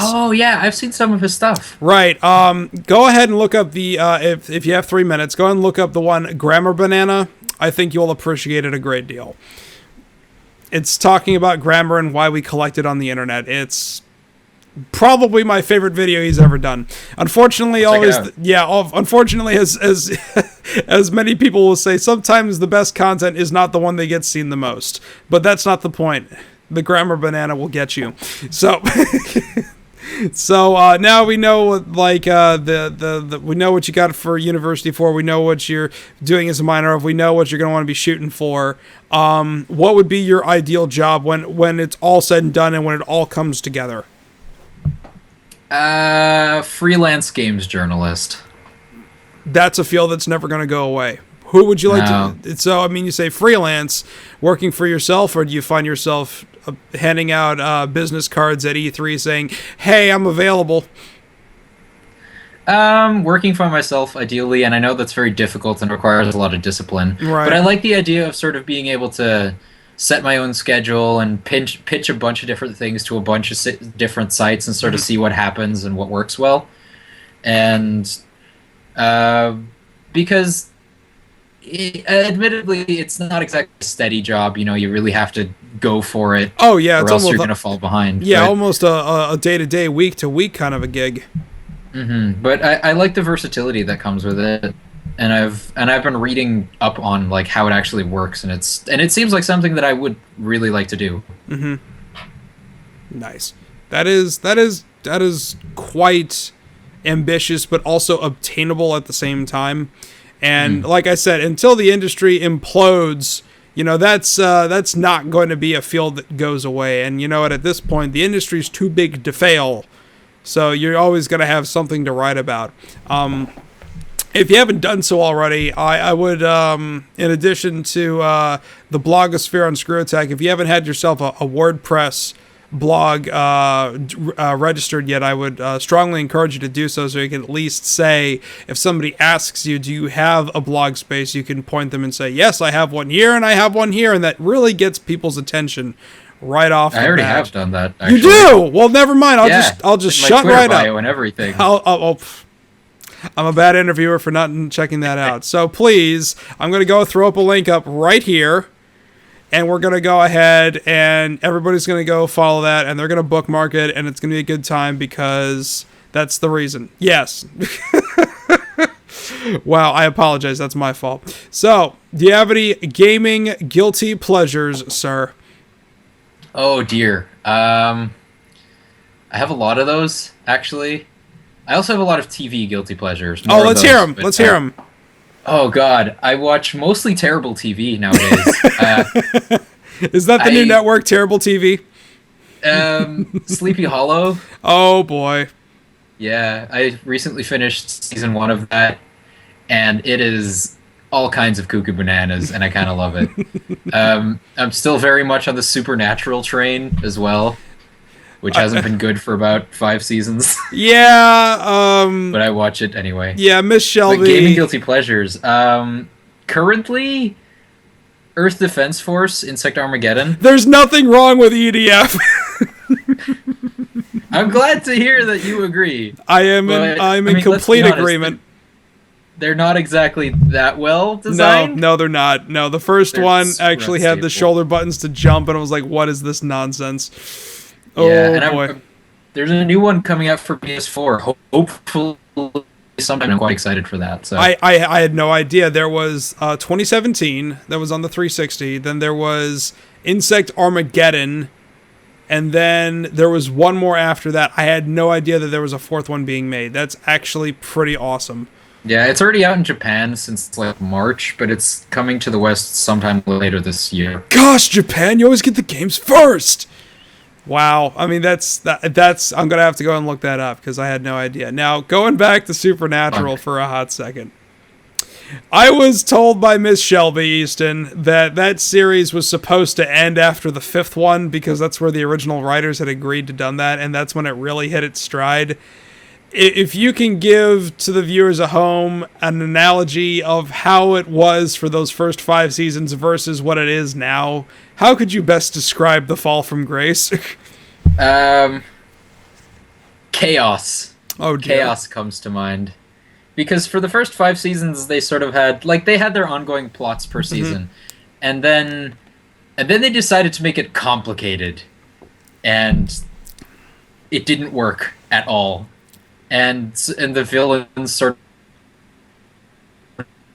B: Oh yeah, I've seen some of his stuff.
A: Right. Go ahead and look up the if you have 3 minutes, go ahead and look up the one Grammar Banana. I think you'll appreciate it a great deal. It's talking about grammar and why we collect it on the internet. It's probably my favorite video he's ever done. Unfortunately, unfortunately, as many people will say, sometimes the best content is not the one that gets seen the most. But that's not the point. The Grammar Banana will get you. So So now we know what, like, we know what you got for university for. We know what you're doing as a minor of. We know what you're going to want to be shooting for. What would be your ideal job when it's all said and done and when it all comes together?
B: Freelance games journalist.
A: That's a field that's never going to go away. Who would you like to? So, I mean, you say freelance, working for yourself, or do you find yourself handing out business cards at E3 saying, "Hey, I'm available"?
B: Working for myself, ideally, and I know that's very difficult and requires a lot of discipline. Right. But I like the idea of sort of being able to set my own schedule and pitch a bunch of different things to a bunch of different sites and sort of see what happens and what works well. And because admittedly, it's not exactly a steady job. You know, you really have to go for it.
A: Oh yeah,
B: or else you're going to fall behind.
A: Yeah, but almost a day-to-day, week-to-week kind of a gig.
B: Mm-hmm. But I like the versatility that comes with it, and I've been reading up on like how it actually works, and it seems like something that I would really like to do.
A: Mm-hmm. Nice. That is quite ambitious, but also obtainable at the same time. And like I said, until the industry implodes, you know, that's not going to be a field that goes away. And you know what? At this point, the industry's too big to fail. So you're always going to have something to write about. If you haven't done so already, I would, in addition to the blogosphere on Screw Attack, if you haven't had yourself a WordPress blog registered yet, I would strongly encourage you to do so you can at least say, if somebody asks you, do you have a blog space, you can point them and say, yes, I have one here and I have one here, and that really gets people's attention right off the bat.
B: I already have done that, actually.
A: You do? Well, never mind. I'll just shut
B: Twitter
A: right
B: bio
A: up.
B: and everything.
A: I'm a bad interviewer for not checking that out. So please, I'm going to go throw up a link up right here, and we're going to go ahead and everybody's going to go follow that, and they're going to bookmark it, and it's going to be a good time because that's the reason. Yes. Wow, I apologize. That's my fault. So, do you have any gaming guilty pleasures, sir?
B: Oh, dear. I have a lot of those, actually. I also have a lot of TV guilty pleasures.
A: Let's hear them. Let's hear them.
B: Oh, God. I watch mostly terrible TV nowadays.
A: Is that the new network, Terrible TV?
B: Sleepy Hollow.
A: Oh, boy.
B: Yeah, I recently finished season 1 of that, and it is all kinds of cuckoo bananas, and I kind of love it. I'm still very much on the Supernatural train as well, which hasn't been good for about 5 seasons.
A: Yeah,
B: but I watch it anyway.
A: Yeah, Miss Shelby.
B: But gaming guilty pleasures. Currently, Earth Defense Force, Insect Armageddon.
A: There's nothing wrong with EDF.
B: I'm glad to hear that you agree.
A: I'm in complete agreement.
B: They're not exactly that well designed.
A: No, they're not. No, the first one actually had the shoulder buttons to jump, and I was like, what is this nonsense?
B: Yeah,
A: boy.
B: There's a new one coming out for PS4. Hopefully sometime. I'm quite excited for that. So
A: I had no idea. There was 2017 that was on the 360. Then there was Insect Armageddon. And then there was one more after that. I had no idea that there was a 4th one being made. That's actually pretty awesome.
B: Yeah, it's already out in Japan since like March, but it's coming to the West sometime later this year.
A: Gosh, Japan, you always get the games first! Wow, I mean, that's I'm going to have to go and look that up because I had no idea. Now, going back to Supernatural for a hot second. I was told by Miss Shelby Easton that series was supposed to end after the 5th one because that's where the original writers had agreed to done that, and that's when it really hit its stride. If you can give to the viewers at home an analogy of how it was for those first 5 seasons versus what it is now, how could you best describe The Fall from Grace?
B: Chaos.
A: Oh, dear.
B: Chaos comes to mind. Because for the first 5 seasons, they sort of had they had their ongoing plots per season, and then they decided to make it complicated, and it didn't work at all, and the villains sort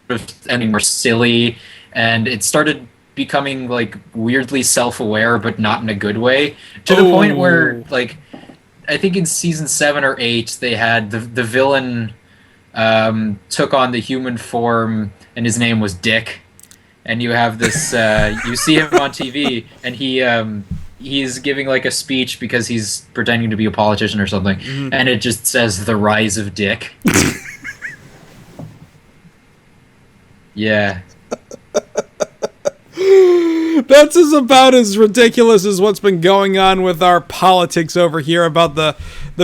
B: of ending more silly, and it started becoming like weirdly self-aware, but not in a good way, to the point where I think in season 7 or 8 they had the villain. Took on the human form, and his name was Dick. And you have this, you see him on TV, and he's giving like a speech because he's pretending to be a politician or something, and it just says "The Rise of Dick." Yeah.
A: That's about as ridiculous as what's been going on with our politics over here about the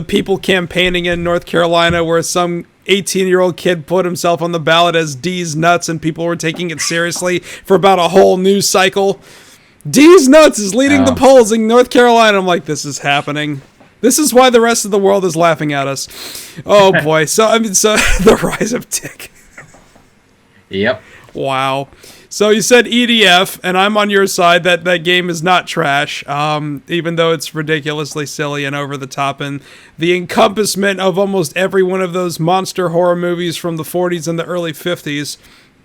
A: people campaigning in North Carolina where some 18-year-old kid put himself on the ballot as D's Nuts and people were taking it seriously for about a whole news cycle. D's Nuts is leading the polls in North Carolina. I'm like, this is happening. This is why the rest of the world is laughing at us. Oh boy. So the Rise of Dick.
B: Yep.
A: Wow. So you said EDF, and I'm on your side that game is not trash, even though it's ridiculously silly and over the top, and the encompassment of almost every one of those monster horror movies from the 40s and the early 50s.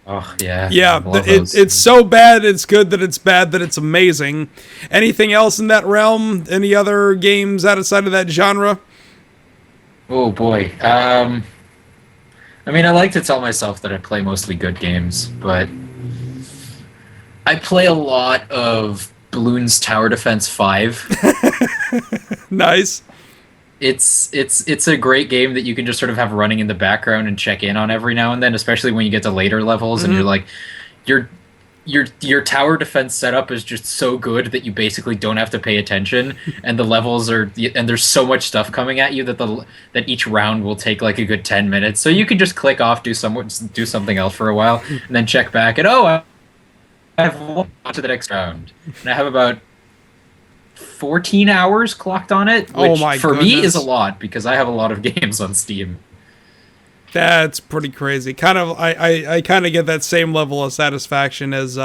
B: Oh, yeah.
A: Yeah, it's so bad it's good that it's bad that it's amazing. Anything else in that realm? Any other games outside of that genre?
B: Oh, boy. I mean, I like to tell myself that I play mostly good games, but I play a lot of Bloons Tower Defense 5.
A: Nice.
B: It's a great game that you can just sort of have running in the background and check in on every now and then, especially when you get to later levels and you're your tower defense setup is just so good that you basically don't have to pay attention, and the levels are and there's so much stuff coming at you that each round will take like a good 10 minutes. So you can just click off, do something else for a while, and then check back and I've won to the next round, and I have about 14 hours clocked on it, which for me is a lot because I have a lot of games on Steam.
A: That's pretty crazy. Kind of, I kind of get that same level of satisfaction as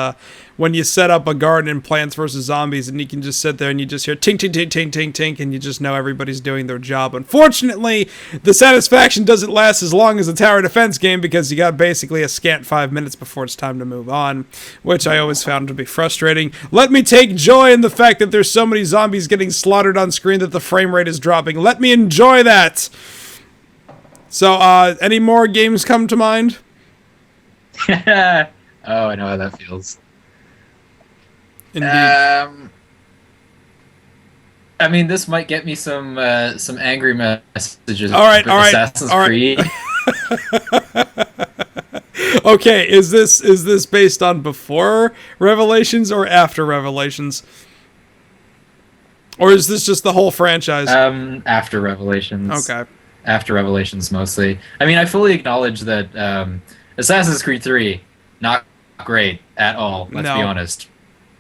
A: when you set up a garden in Plants vs. Zombies and you can just sit there and you just hear tink, tink, tink, tink, tink, tink, and you just know everybody's doing their job. Unfortunately, the satisfaction doesn't last as long as a tower defense game because you got basically a scant 5 minutes before it's time to move on, which I always found to be frustrating. Let me take joy in the fact that there's so many zombies getting slaughtered on screen that the frame rate is dropping. Let me enjoy that! So, any more games come to mind?
B: Oh, I know how that feels.
A: Indeed.
B: I mean, this might get me some angry messages.
A: All right.
B: Assassin's Creed.
A: Okay, is this based on before Revelations or after Revelations? Or is this just the whole franchise?
B: After Revelations.
A: Okay.
B: After Revelations, mostly. I mean, I fully acknowledge that Assassin's Creed 3, not great at all, let's be honest.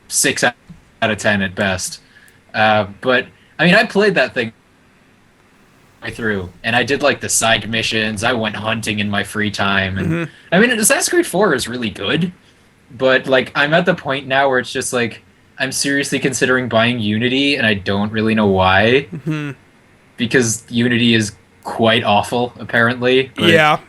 B: 6 out of 10 at best. But, I mean, I played that thing through, and I did, like, the side missions. I went hunting in my free time. And I mean, Assassin's Creed 4 is really good, but, like, I'm at the point now where it's just, like, I'm seriously considering buying Unity, and I don't really know why. Because Unity is quite awful, apparently. But
A: yeah.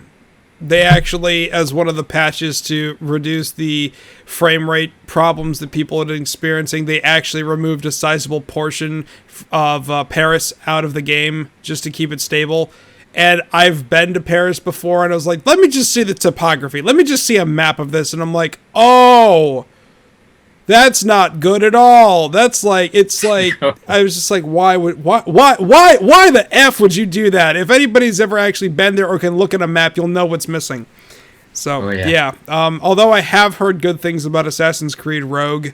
A: They actually, as one of the patches to reduce the frame rate problems that people are experiencing, they actually removed a sizable portion of Paris out of the game just to keep it stable. And I've been to Paris before, and I was like, let me just see the topography. Let me just see a map of this. And I'm like, oh, that's not good at all. That's like, it's like, I was just like, why the F would you do that? If anybody's ever actually been there or can look at a map, you'll know what's missing. So, yeah. Although I have heard good things about Assassin's Creed Rogue,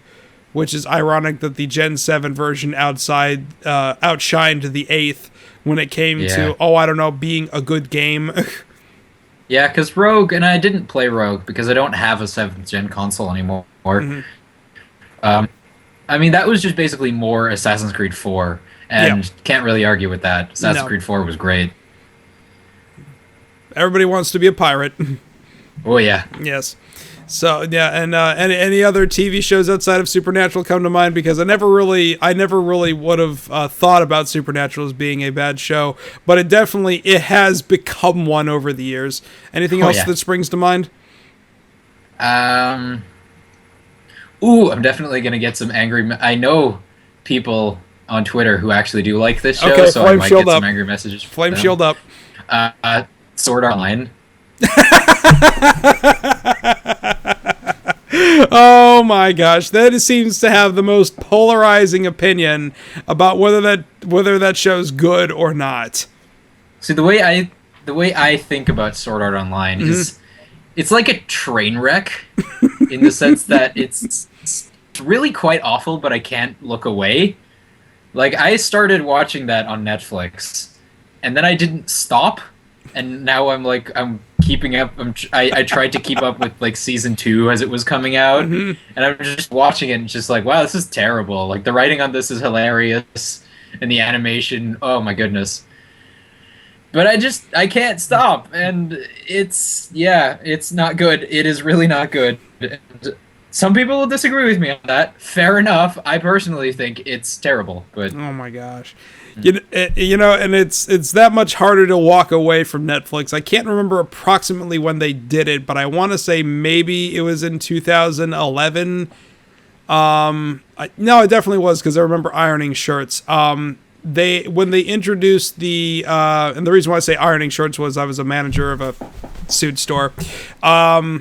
A: which is ironic that the Gen 7 version outshined the 8th when it came to, I don't know, being a good game.
B: Yeah, because Rogue, and I didn't play Rogue because I don't have a 7th gen console anymore. I mean, that was just basically more Assassin's Creed 4, and can't really argue with that. Assassin's Creed 4 was great.
A: Everybody wants to be a pirate.
B: Oh, yeah.
A: Yes. So, yeah, and any other TV shows outside of Supernatural come to mind? Because I never really would have thought about Supernatural as being a bad show, but it has become one over the years. Anything else that springs to mind?
B: I'm definitely going to get some angry... I know people on Twitter who actually do like this show, so I might get some angry messages.
A: Flame shield up.
B: Sword Art Online.
A: Oh my gosh, that seems to have the most polarizing opinion about whether that show's good or not.
B: See, the way I think about Sword Art Online is it's like a train wreck in the sense that it's really quite awful, but I can't look away. Like, I started watching that on Netflix, and then I didn't stop, and now I'm keeping up. I tried to keep up with, like, season 2 as it was coming out, and I'm just watching it and just like, wow, this is terrible. Like, the writing on this is hilarious, and the animation, oh my goodness. But I can't stop, and it's not good. It is really not good. And some people will disagree with me on that. Fair enough. I personally think it's terrible. But
A: oh my gosh, you know, and it's that much harder to walk away from Netflix. I can't remember approximately when they did it, but I want to say maybe it was in 2011. No, it definitely was because I remember ironing shirts. When they introduced and the reason why I say ironing shirts was I was a manager of a suit store. I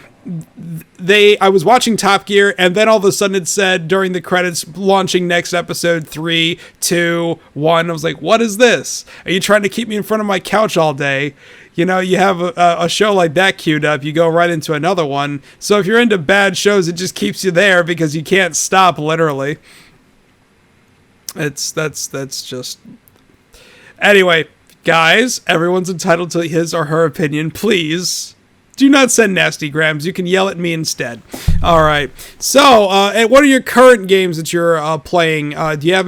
A: was watching Top Gear, and then all of a sudden it said during the credits, launching next episode 3, 2, 1. I was like, what is this? Are you trying to keep me in front of my couch all day? You know, you have a show like that queued up, you go right into another one. So if you're into bad shows, it just keeps you there because you can't stop, literally. That's just... Anyway, guys, everyone's entitled to his or her opinion. Please do not send nasty grams. You can yell at me instead. All right. So, what are your current games that you're playing? Did you have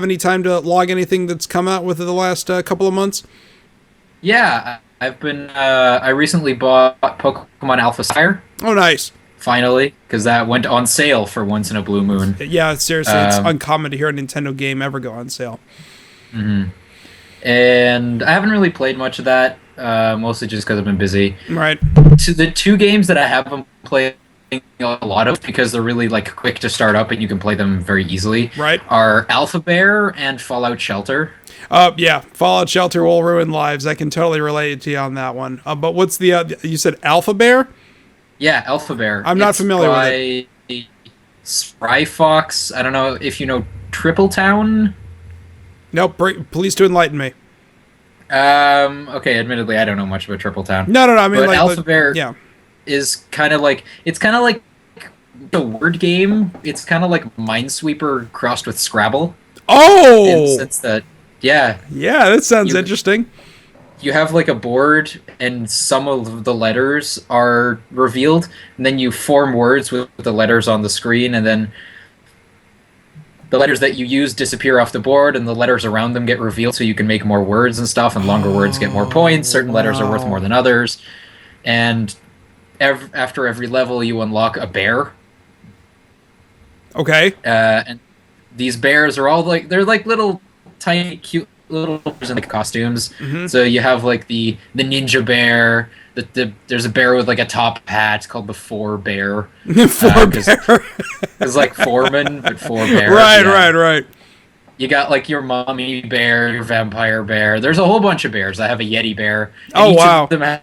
A: any time to log anything that's come out within the last couple of months?
B: Yeah, I've been. I recently bought Pokemon Alpha Sapphire.
A: Oh, nice.
B: Finally, because that went on sale for once in a blue moon.
A: Yeah, seriously, it's uncommon to hear a Nintendo game ever go on sale.
B: Mm-hmm. And I haven't really played much of that, mostly just because I've been busy.
A: Right.
B: So the two games that I haven't played a lot of, because they're really like quick to start up and you can play them very easily,
A: right, are
B: Alpha Bear and Fallout Shelter.
A: Yeah, Fallout Shelter will ruin lives. I can totally relate to you on that one. But what's the you said Alpha Bear?
B: Yeah, Alpha Bear.
A: I'm not familiar with
B: it. Spry Fox. I don't know if you know Triple Town.
A: Nope. Please to enlighten me.
B: Okay. Admittedly, I don't know much about Triple Town.
A: No. I mean,
B: but
A: like
B: Alpha Bear.
A: Yeah.
B: Is kind of like a word game. It's kind of like Minesweeper crossed with Scrabble.
A: Oh.
B: In the sense that, yeah.
A: Yeah, that sounds interesting.
B: You have like a board, and some of the letters are revealed, and then you form words with the letters on the screen, and then the letters that you use disappear off the board, and the letters around them get revealed, so you can make more words and stuff, and longer words get more points. Certain letters are worth more than others. And after every level, you unlock a bear.
A: Okay.
B: And these bears are all they're like little tiny cute little bears in like costumes.
A: Mm-hmm.
B: So you have like the ninja bear. There's a bear with like a top hat called the Four Bear.
A: Four Bear.
B: It's like Foreman, but Four Bears.
A: Right.
B: You got like your mommy bear, your vampire bear. There's a whole bunch of bears. I have a Yeti bear.
A: And
B: each of them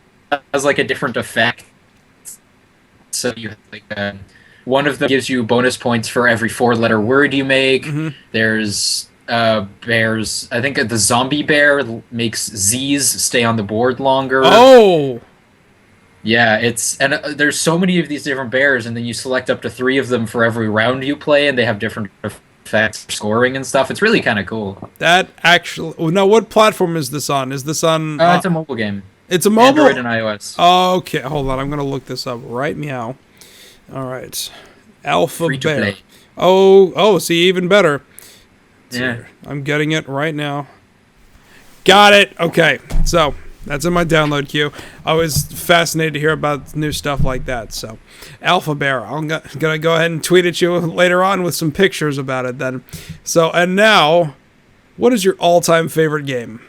B: has like a different effect. So you have like one of them gives you bonus points for every 4-letter word you make.
A: Mm-hmm.
B: There's bears. I think the zombie bear makes Z's stay on the board longer.
A: Oh.
B: Yeah, there's so many of these different bears, and then you select up to 3 of them for every round you play, and they have different effects for scoring and stuff. It's really kind of cool.
A: That actually... Now, what platform is this on? Is this on...
B: It's a mobile game.
A: It's a mobile?
B: Android and iOS.
A: Okay, hold on. I'm going to look this up right meow. All right. Alpha
B: Free to
A: Bear.
B: play.
A: Oh, see, even better.
B: Yeah.
A: I'm getting it right now. Got it. Okay, so that's in my download queue. I was fascinated to hear about new stuff like that. So, Alpha Bear. I'm gonna go ahead and tweet at you later on with some pictures about it then. So, and now, what is your all-time favorite game?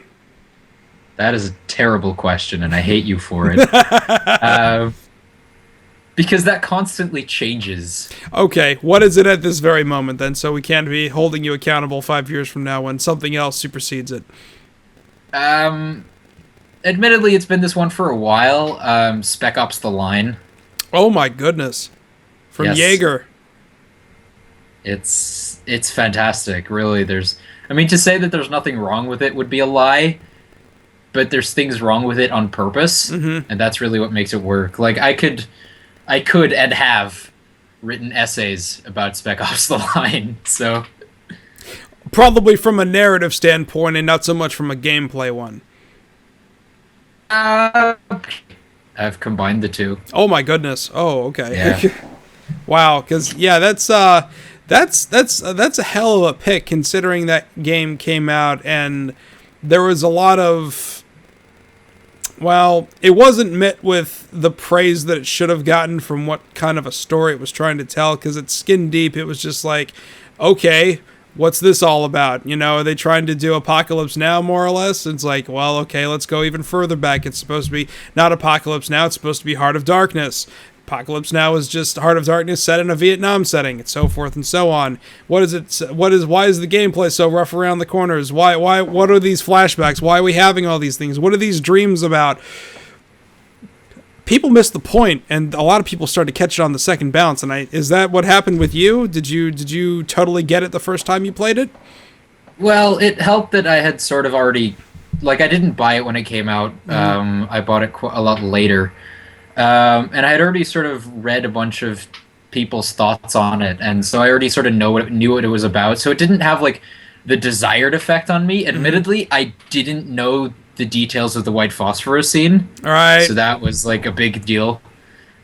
B: That is a terrible question, and I hate you for it. Because that constantly changes.
A: Okay, what is it at this very moment then, so we can't be holding you accountable 5 years from now when something else supersedes it?
B: Admittedly, it's been this one for a while. Spec Ops: The Line.
A: Oh my goodness. From
B: Yes.
A: Jaeger.
B: It's fantastic, really. To say that there's nothing wrong with it would be a lie, but there's things wrong with it on purpose, and that's really what makes it work. Like, I could and have written essays about Spec Ops: The Line, so...
A: Probably from a narrative standpoint and not so much from a gameplay one.
B: I've combined the two.
A: Oh my goodness. Oh, okay.
B: Yeah.
A: Wow, because that's a hell of a pick considering that game came out and there was a lot of... Well, it wasn't met with the praise that it should have gotten from what kind of a story it was trying to tell, because it's skin deep. It was just like, okay, what's this all about? You know, are they trying to do Apocalypse Now, more or less? It's like, well, okay, let's go even further back. It's supposed to be not Apocalypse Now, it's supposed to be Heart of Darkness. Apocalypse Now is just Heart of Darkness set in a Vietnam setting, and so forth and so on. Why is the gameplay so rough around the corners? What are these flashbacks? Why are we having all these things? What are these dreams about? people missed the point, and a lot of people started to catch it on the second bounce. And is that what happened with you? Did you totally get it the first time you played it?
B: Well, it helped that I had sort of already, like, I didn't buy it when it came out. I bought it a lot later, and I had already sort of read a bunch of people's thoughts on it, and so I already sort of knew what it was about. So it didn't have like the desired effect on me. Admittedly, I didn't know the details of the white phosphorus scene.
A: All right.
B: So that was like a big deal.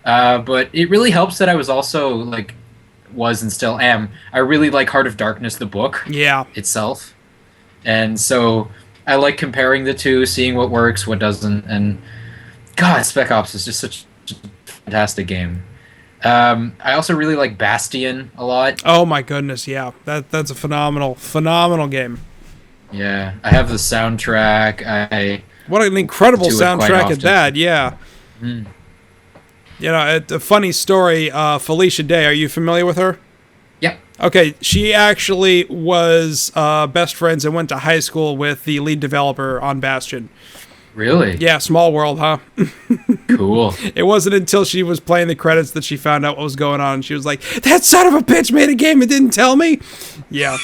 B: But it really helps that I was also like, was and still am. I really like Heart of Darkness, the book itself. And so I like comparing the two, seeing what works, what doesn't. And God, Spec Ops is just such a fantastic game. I also really like Bastion a lot.
A: Oh my goodness, yeah. That's a phenomenal game.
B: Yeah, I have the soundtrack.
A: What an incredible soundtrack at that, yeah. You know, a funny story, Felicia Day, are you familiar with her?
B: Yep.
A: Okay, she actually was best friends and went to high school with the lead developer on Bastion.
B: Really?
A: Yeah, small world, huh?
B: Cool.
A: It wasn't until she was playing the credits that she found out what was going on. She was like, that son of a bitch made a game and didn't tell me. Yeah.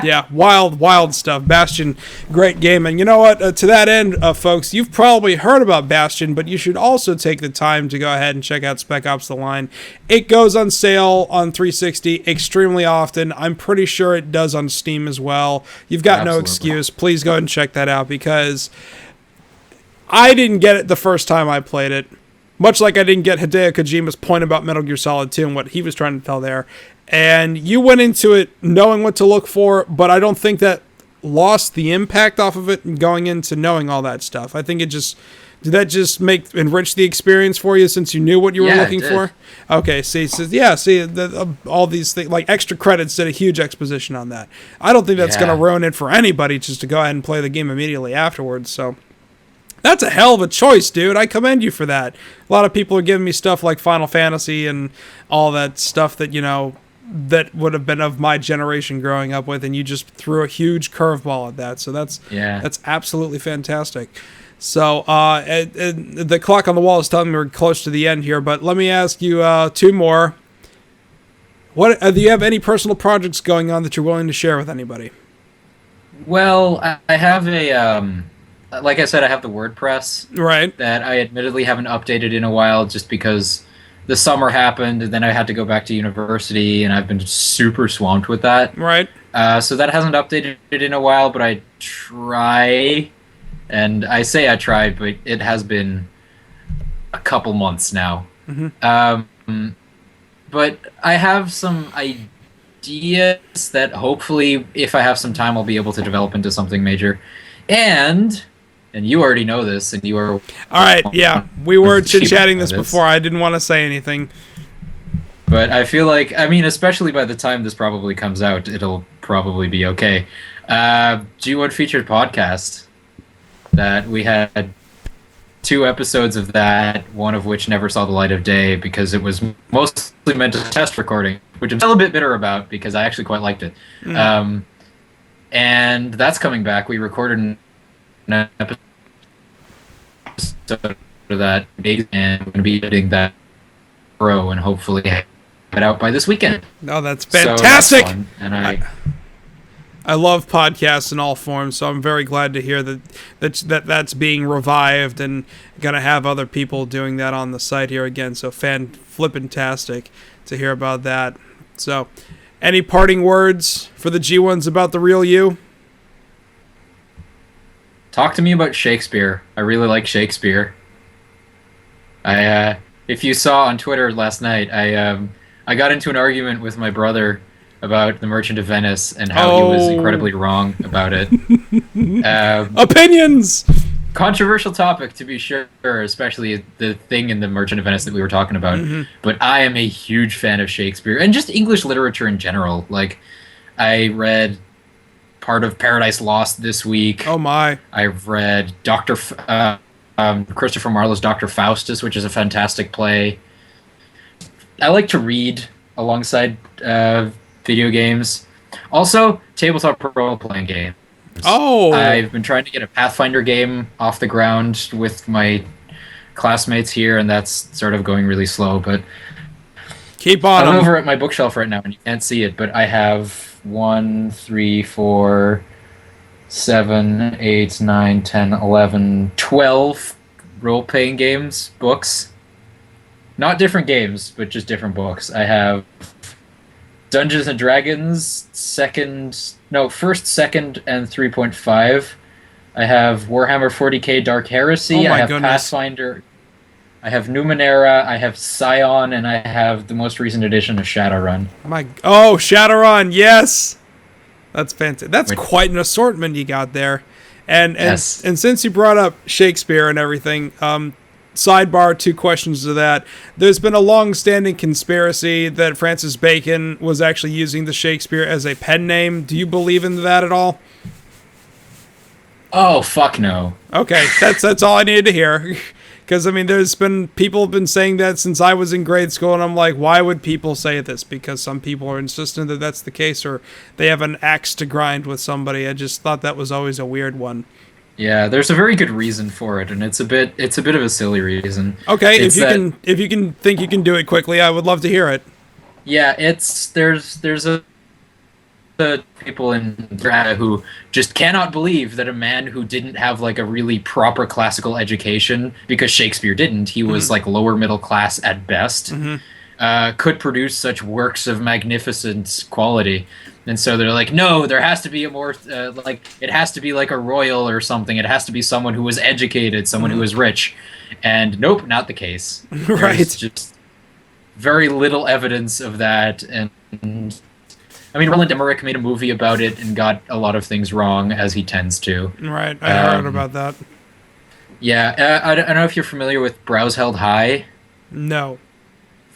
A: Yeah, wild stuff. Bastion, great game. And you know what? To that end, folks, you've probably heard about Bastion, but you should also take the time to go ahead and check out Spec Ops The Line. It goes on sale on 360 extremely often. I'm pretty sure it does on Steam as well. You've got no excuse. Please go ahead and check that out, because I didn't get it the first time I played it, much like I didn't get Hideo Kojima's point about Metal Gear Solid 2 and what he was trying to tell there. And you went into it knowing what to look for, but I don't think that lost the impact off of it going into knowing all that stuff. I think it just... Did that just enrich the experience for you since you knew what you were looking for? Okay, see, all these things, like extra credits did a huge exposition on that. I don't think that's going to ruin it for anybody just to go ahead and play the game immediately afterwards, so... That's a hell of a choice, dude. I commend you for that. A lot of people are giving me stuff like Final Fantasy and all that stuff that, you know, that would have been of my generation growing up with, and you just threw a huge curveball at that. So that's absolutely fantastic. So the clock on the wall is telling me we're close to the end here, but let me ask you two more. What do you have any personal projects going on that you're willing to share with anybody?
B: Well, I have a... like I said, I have the WordPress.
A: Right.
B: That I admittedly haven't updated in a while just because the summer happened and then I had to go back to university and I've been super swamped with that.
A: Right.
B: So that hasn't updated in a while, but I try. And I say I try, but it has been a couple months now. Mm-hmm. But I have some ideas that hopefully, if I have some time, I'll be able to develop into something major. And you already know this, and you are...
A: All right, yeah. We were chit-chatting this before. I didn't want to say anything.
B: But I feel like, I mean, especially by the time this probably comes out, it'll probably be okay. G1 featured podcast that we had 2 episodes of that, one of which never saw the light of day because it was mostly meant as a test recording, which I'm still a bit bitter about because I actually quite liked it. And that's coming back. We recorded an episode of that, and we're going to be editing that pro and hopefully have it out by this weekend.
A: Oh, that's fantastic!
B: So that's fun. And
A: I love podcasts in all forms, so I'm very glad to hear that's being revived and going to have other people doing that on the site here again. So flippin-tastic to hear about that. So, any parting words for the G1s about the real you?
B: Talk to me about Shakespeare. I really like Shakespeare. If you saw on Twitter last night, I got into an argument with my brother about The Merchant of Venice and how he was incredibly wrong about it.
A: Opinions!
B: Controversial topic, to be sure, especially the thing in The Merchant of Venice that we were talking about. Mm-hmm. But I am a huge fan of Shakespeare and just English literature in general. Like, I read part of Paradise Lost this week.
A: Oh my!
B: I've read Christopher Marlowe's Dr. Faustus, which is a fantastic play. I like to read alongside video games. Also, tabletop role-playing games.
A: Oh!
B: I've been trying to get a Pathfinder game off the ground with my classmates here, and that's sort of going really slow. But
A: Keep on
B: I'm
A: 'em.
B: over at my bookshelf right now, and you can't see it, but I have 1, 3, 4, 7, 8, 9, 10, 11, 12 role-playing games books. Not different games, but just different books. I have Dungeons and Dragons first, second, and 3.5. I have Warhammer 40k Dark Heresy.
A: Oh my
B: I have
A: goodness.
B: Pathfinder. I have Numenera. I have Scion, and I have the most recent edition of Shadowrun.
A: Shadowrun, yes. That's fantastic. That's quite an assortment you got there. And
B: Yes.
A: since you brought up Shakespeare and everything, sidebar, 2 questions to that. There's been a long-standing conspiracy that Francis Bacon was actually using the Shakespeare as a pen name. Do you believe in that at all?
B: Oh, fuck no.
A: Okay, that's all I needed to hear. Because, I mean, people have been saying that since I was in grade school, and I'm like, why would people say this? Because some people are insistent that that's the case, or they have an axe to grind with somebody. I just thought that was always a weird one.
B: Yeah, there's a very good reason for it, and it's a bit of a silly reason.
A: Okay, if you can think you can do it quickly, I would love to hear it.
B: Yeah, there's the people in grad who just cannot believe that a man who didn't have like a really proper classical education, because Shakespeare didn't, he was like lower middle class at best, could produce such works of magnificent quality. And so they're like, no, there has to be a more it has to be like a royal or something. It has to be someone who was educated, someone who was rich. And nope, not the case.
A: Right.
B: There's just very little evidence of that. And I mean, Roland Emmerich made a movie about it and got a lot of things wrong, as he tends to.
A: Right, I heard about that.
B: Yeah, I don't know if you're familiar with Brows Held High.
A: No.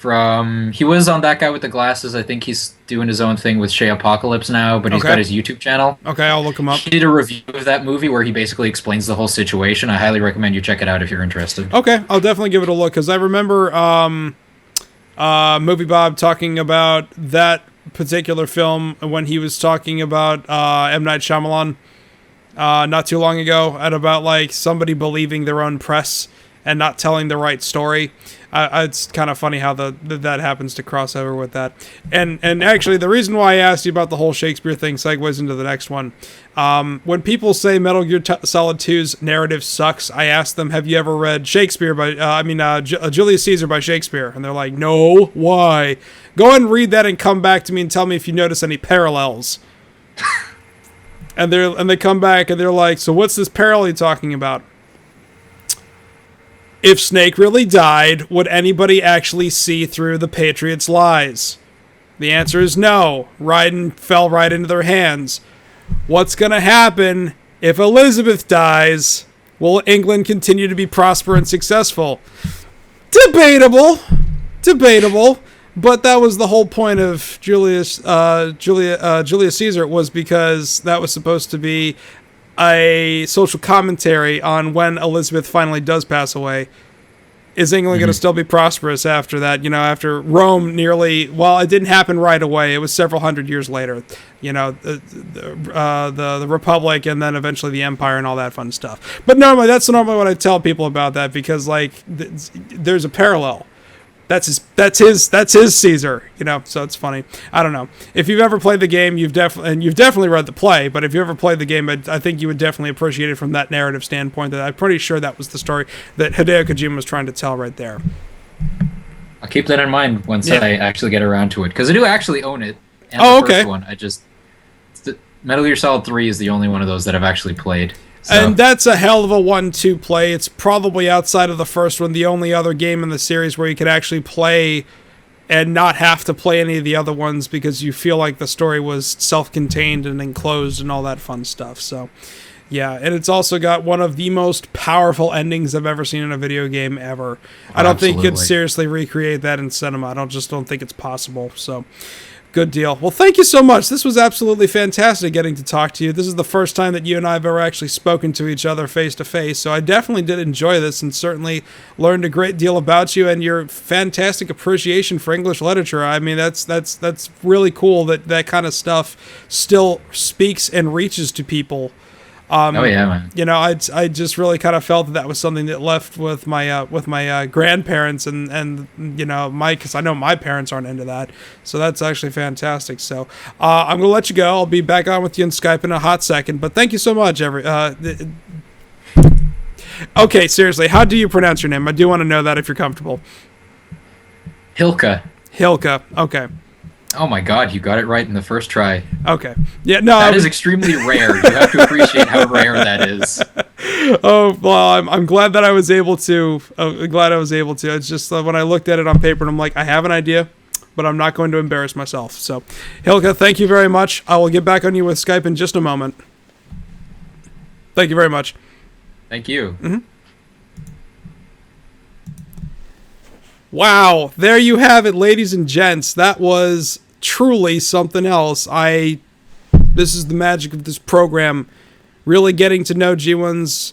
B: He was on That Guy with the Glasses. I think he's doing his own thing with Shay Apocalypse now, but he's got his YouTube channel.
A: Okay, I'll look him up.
B: He did a review of that movie where he basically explains the whole situation. I highly recommend you check it out if you're interested.
A: Okay, I'll definitely give it a look, because I remember Movie Bob talking about that particular film when he was talking about M. Night Shyamalan not too long ago, and about like somebody believing their own press and not telling the right story. It's kind of funny how that happens to cross over with that. And actually, the reason why I asked you about the whole Shakespeare thing segues into the next one. When people say Metal Gear Solid 2's narrative sucks, I ask them, have you ever read Shakespeare by, Julius Caesar by Shakespeare? And they're like, no, why? Go ahead and read that and come back to me and tell me if you notice any parallels. and they come back and they're like, so what's this parallel you're talking about? If Snake really died, would anybody actually see through the Patriots' lies? The answer is no. Raiden fell right into their hands. What's going to happen if Elizabeth dies? Will England continue to be prosperous and successful? Debatable. But that was the whole point of Julius Caesar, was because that was supposed to be a social commentary on when Elizabeth finally does pass away. Is England going to still be prosperous after that? After Rome it didn't happen right away. It was several hundred years later. The Republic, and then eventually the Empire and all that fun stuff. But that's normally what I tell people about that, because there's a parallel. That's his Caesar, so it's funny. I don't know. If you've ever played the game, you've definitely read the play, but if you ever played the game, I think you would definitely appreciate it from that narrative standpoint. That I'm pretty sure that was the story that Hideo Kojima was trying to tell right there.
B: I'll keep that in mind once I actually get around to it, because I do actually own it. And the first one. Metal Gear Solid 3 is the only one of those that I've actually played. So.
A: And that's a hell of a 1-2 play. It's probably, outside of the first one, the only other game in the series where you could actually play and not have to play any of the other ones, because you feel like the story was self-contained and enclosed and all that fun stuff. So, yeah, and it's also got one of the most powerful endings I've ever seen in a video game ever. I don't think you could seriously recreate that in cinema. I don't think it's possible. So, good deal. Well, thank you so much. This was absolutely fantastic getting to talk to you. This is the first time that you and I have ever actually spoken to each other face to face, so I definitely did enjoy this and certainly learned a great deal about you and your fantastic appreciation for English literature. I mean, that's really cool that kind of stuff still speaks and reaches to people.
B: Oh yeah, man.
A: You know, I just really kind of felt that was something that left with my grandparents and you know, because I know my parents aren't into that, so that's actually fantastic. So I'm gonna let you go. I'll be back on with you on Skype in a hot second, but thank you so much, okay, seriously, how do you pronounce your name? I do want to know that if you're comfortable.
B: Hilka.
A: Hilka. Okay.
B: Oh my God, you got it right in the first try.
A: Okay. Yeah. No.
B: That is extremely rare. You have to appreciate how rare that is.
A: Oh well, I'm glad that I was able to. Glad I was able to. It's just when I looked at it on paper, and I'm like, I have an idea, but I'm not going to embarrass myself. So, Hilka, thank you very much. I will get back on you with Skype in just a moment. Thank you very much.
B: Thank you.
A: Mm-hmm. Wow, there you have it, ladies and gents. That was truly something else. This is the magic of this program, really getting to know G1s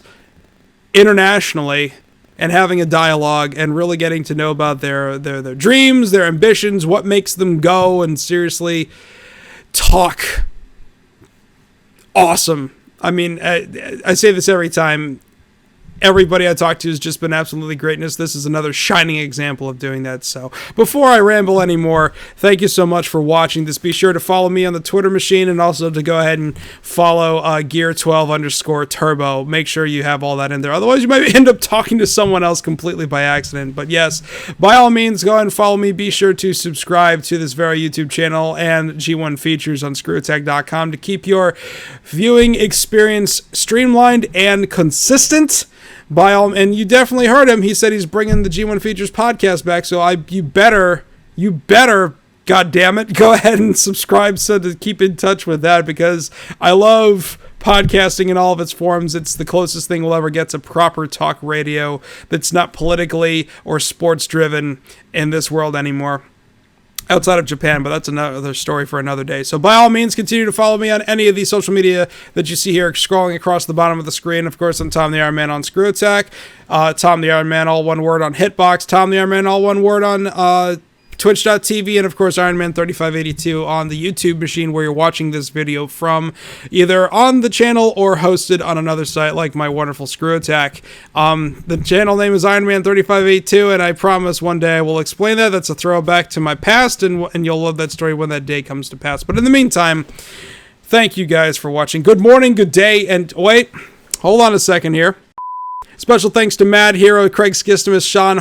A: internationally and having a dialogue and really getting to know about their dreams, their ambitions, what makes them go, and seriously talk awesome. I mean, I say this every time. Everybody I talk to has just been absolutely greatness. This is another shining example of doing that. So before I ramble anymore, thank you so much for watching this. Be sure to follow me on the Twitter machine and also to go ahead and follow Gear12_Turbo. Make sure you have all that in there. Otherwise, you might end up talking to someone else completely by accident. But yes, by all means, go ahead and follow me. Be sure to subscribe to this very YouTube channel and G1 Features on screwattack.com to keep your viewing experience streamlined and consistent. And you definitely heard him. He said he's bringing the G1 Features podcast back. So you better, God damn it, go ahead and subscribe so to keep in touch with that, because I love podcasting in all of its forms. It's the closest thing we'll ever get to proper talk radio that's not politically or sports driven in this world anymore. Outside of Japan, but that's another story for another day. So by all means, continue to follow me on any of the social media that you see here scrolling across the bottom of the screen. Of course, I'm Tom the Iron Man on Screw Attack, Tom the Iron Man, all one word, on Hitbox, Tom the Iron Man, all one word, on Twitch.tv, and of course Iron Man 3582 on the YouTube machine where you're watching this video from, either on the channel or hosted on another site like my wonderful Screw Attack. The channel name is Iron Man 3582, and I promise one day I will explain that. That's a throwback to my past, and you'll love that story when that day comes to pass. But in the meantime, thank you guys for watching. Good morning, good day, and wait, hold on a second here. Special thanks to Mad Hero, Craig Skistimus, Sean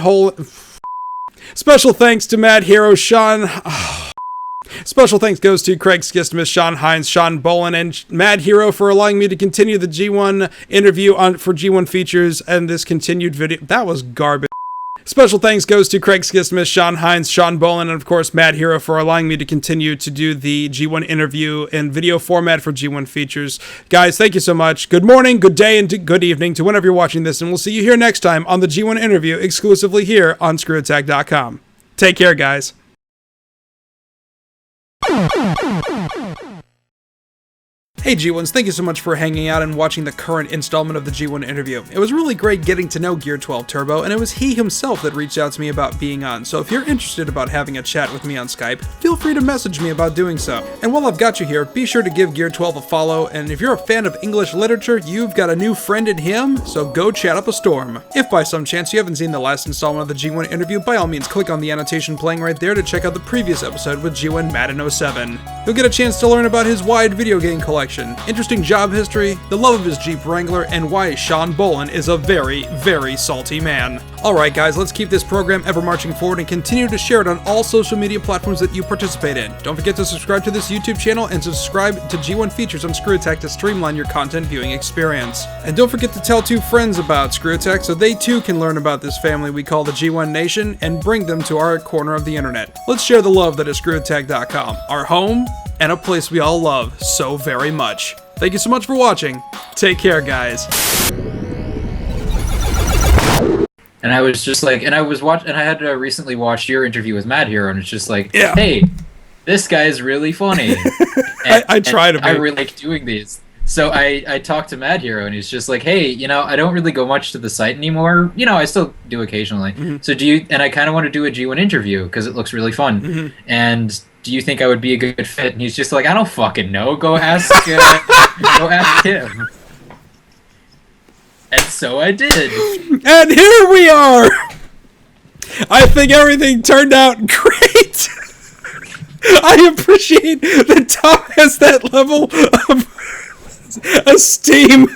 A: Special thanks to Mad Hero, Sean. Special thanks goes to Craig Skistimus, Sean Hines, Sean Bolin, and Mad Hero for allowing me to continue the G1 interview for G1 Features and this continued video. That was garbage. Special thanks goes to Craig Skistimus, Sean Hines, Sean Bolin, and of course Mad Hero for allowing me to continue to do the G1 interview in video format for G1 Features. Guys, thank you so much. Good morning, good day, and good evening to whenever you're watching this, and we'll see you here next time on the G1 interview exclusively here on screwattack.com. Take care, guys. Hey G1s, thank you so much for hanging out and watching the current installment of the G1 interview. It was really great getting to know Gear12 Turbo, and it was he himself that reached out to me about being on, so if you're interested about having a chat with me on Skype, feel free to message me about doing so. And while I've got you here, be sure to give Gear12 a follow, and if you're a fan of English literature, you've got a new friend in him, so go chat up a storm. If by some chance you haven't seen the last installment of the G1 interview, by all means click on the annotation playing right there to check out the previous episode with G1 Madden 07. You'll get a chance to learn about his wide video game collection, interesting job history, the love of his Jeep Wrangler, and why Sean Bolin is a very, very salty man. Alright guys, let's keep this program ever marching forward and continue to share it on all social media platforms that you participate in. Don't forget to subscribe to this YouTube channel and subscribe to G1 Features on Screw Attack to streamline your content viewing experience. And don't forget to tell 2 friends about Screw Attack so they too can learn about this family we call the G1 Nation and bring them to our corner of the internet. Let's share the love that is screwattack.com, our home, and a place we all love so very much. Thank you so much for watching. Take care, guys.
B: And I was just like, and I had recently watched your interview with Mad Hero, and it's just like,
A: yeah.
B: Hey, this guy is really funny. And,
A: I try to be.
B: I really like doing these. So I talked to Mad Hero, and he's just like, hey, I don't really go much to the site anymore. I still do occasionally. Mm-hmm. So and I kind of want to do a G1 interview because it looks really fun. Mm-hmm. And do you think I would be a good fit? And he's just like, I don't fucking know. Go ask him. And so I did.
A: And here we are. I think everything turned out great. I appreciate that Tom has that level of esteem.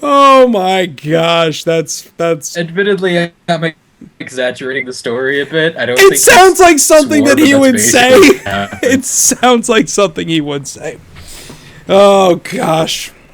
A: Oh my gosh, that's.
B: Admittedly, I'm exaggerating the story a bit. I don't.
A: It sounds like something
B: swore,
A: that he
B: but
A: would
B: that's
A: say.
B: basically what happened.
A: It sounds like something he would say. Oh gosh.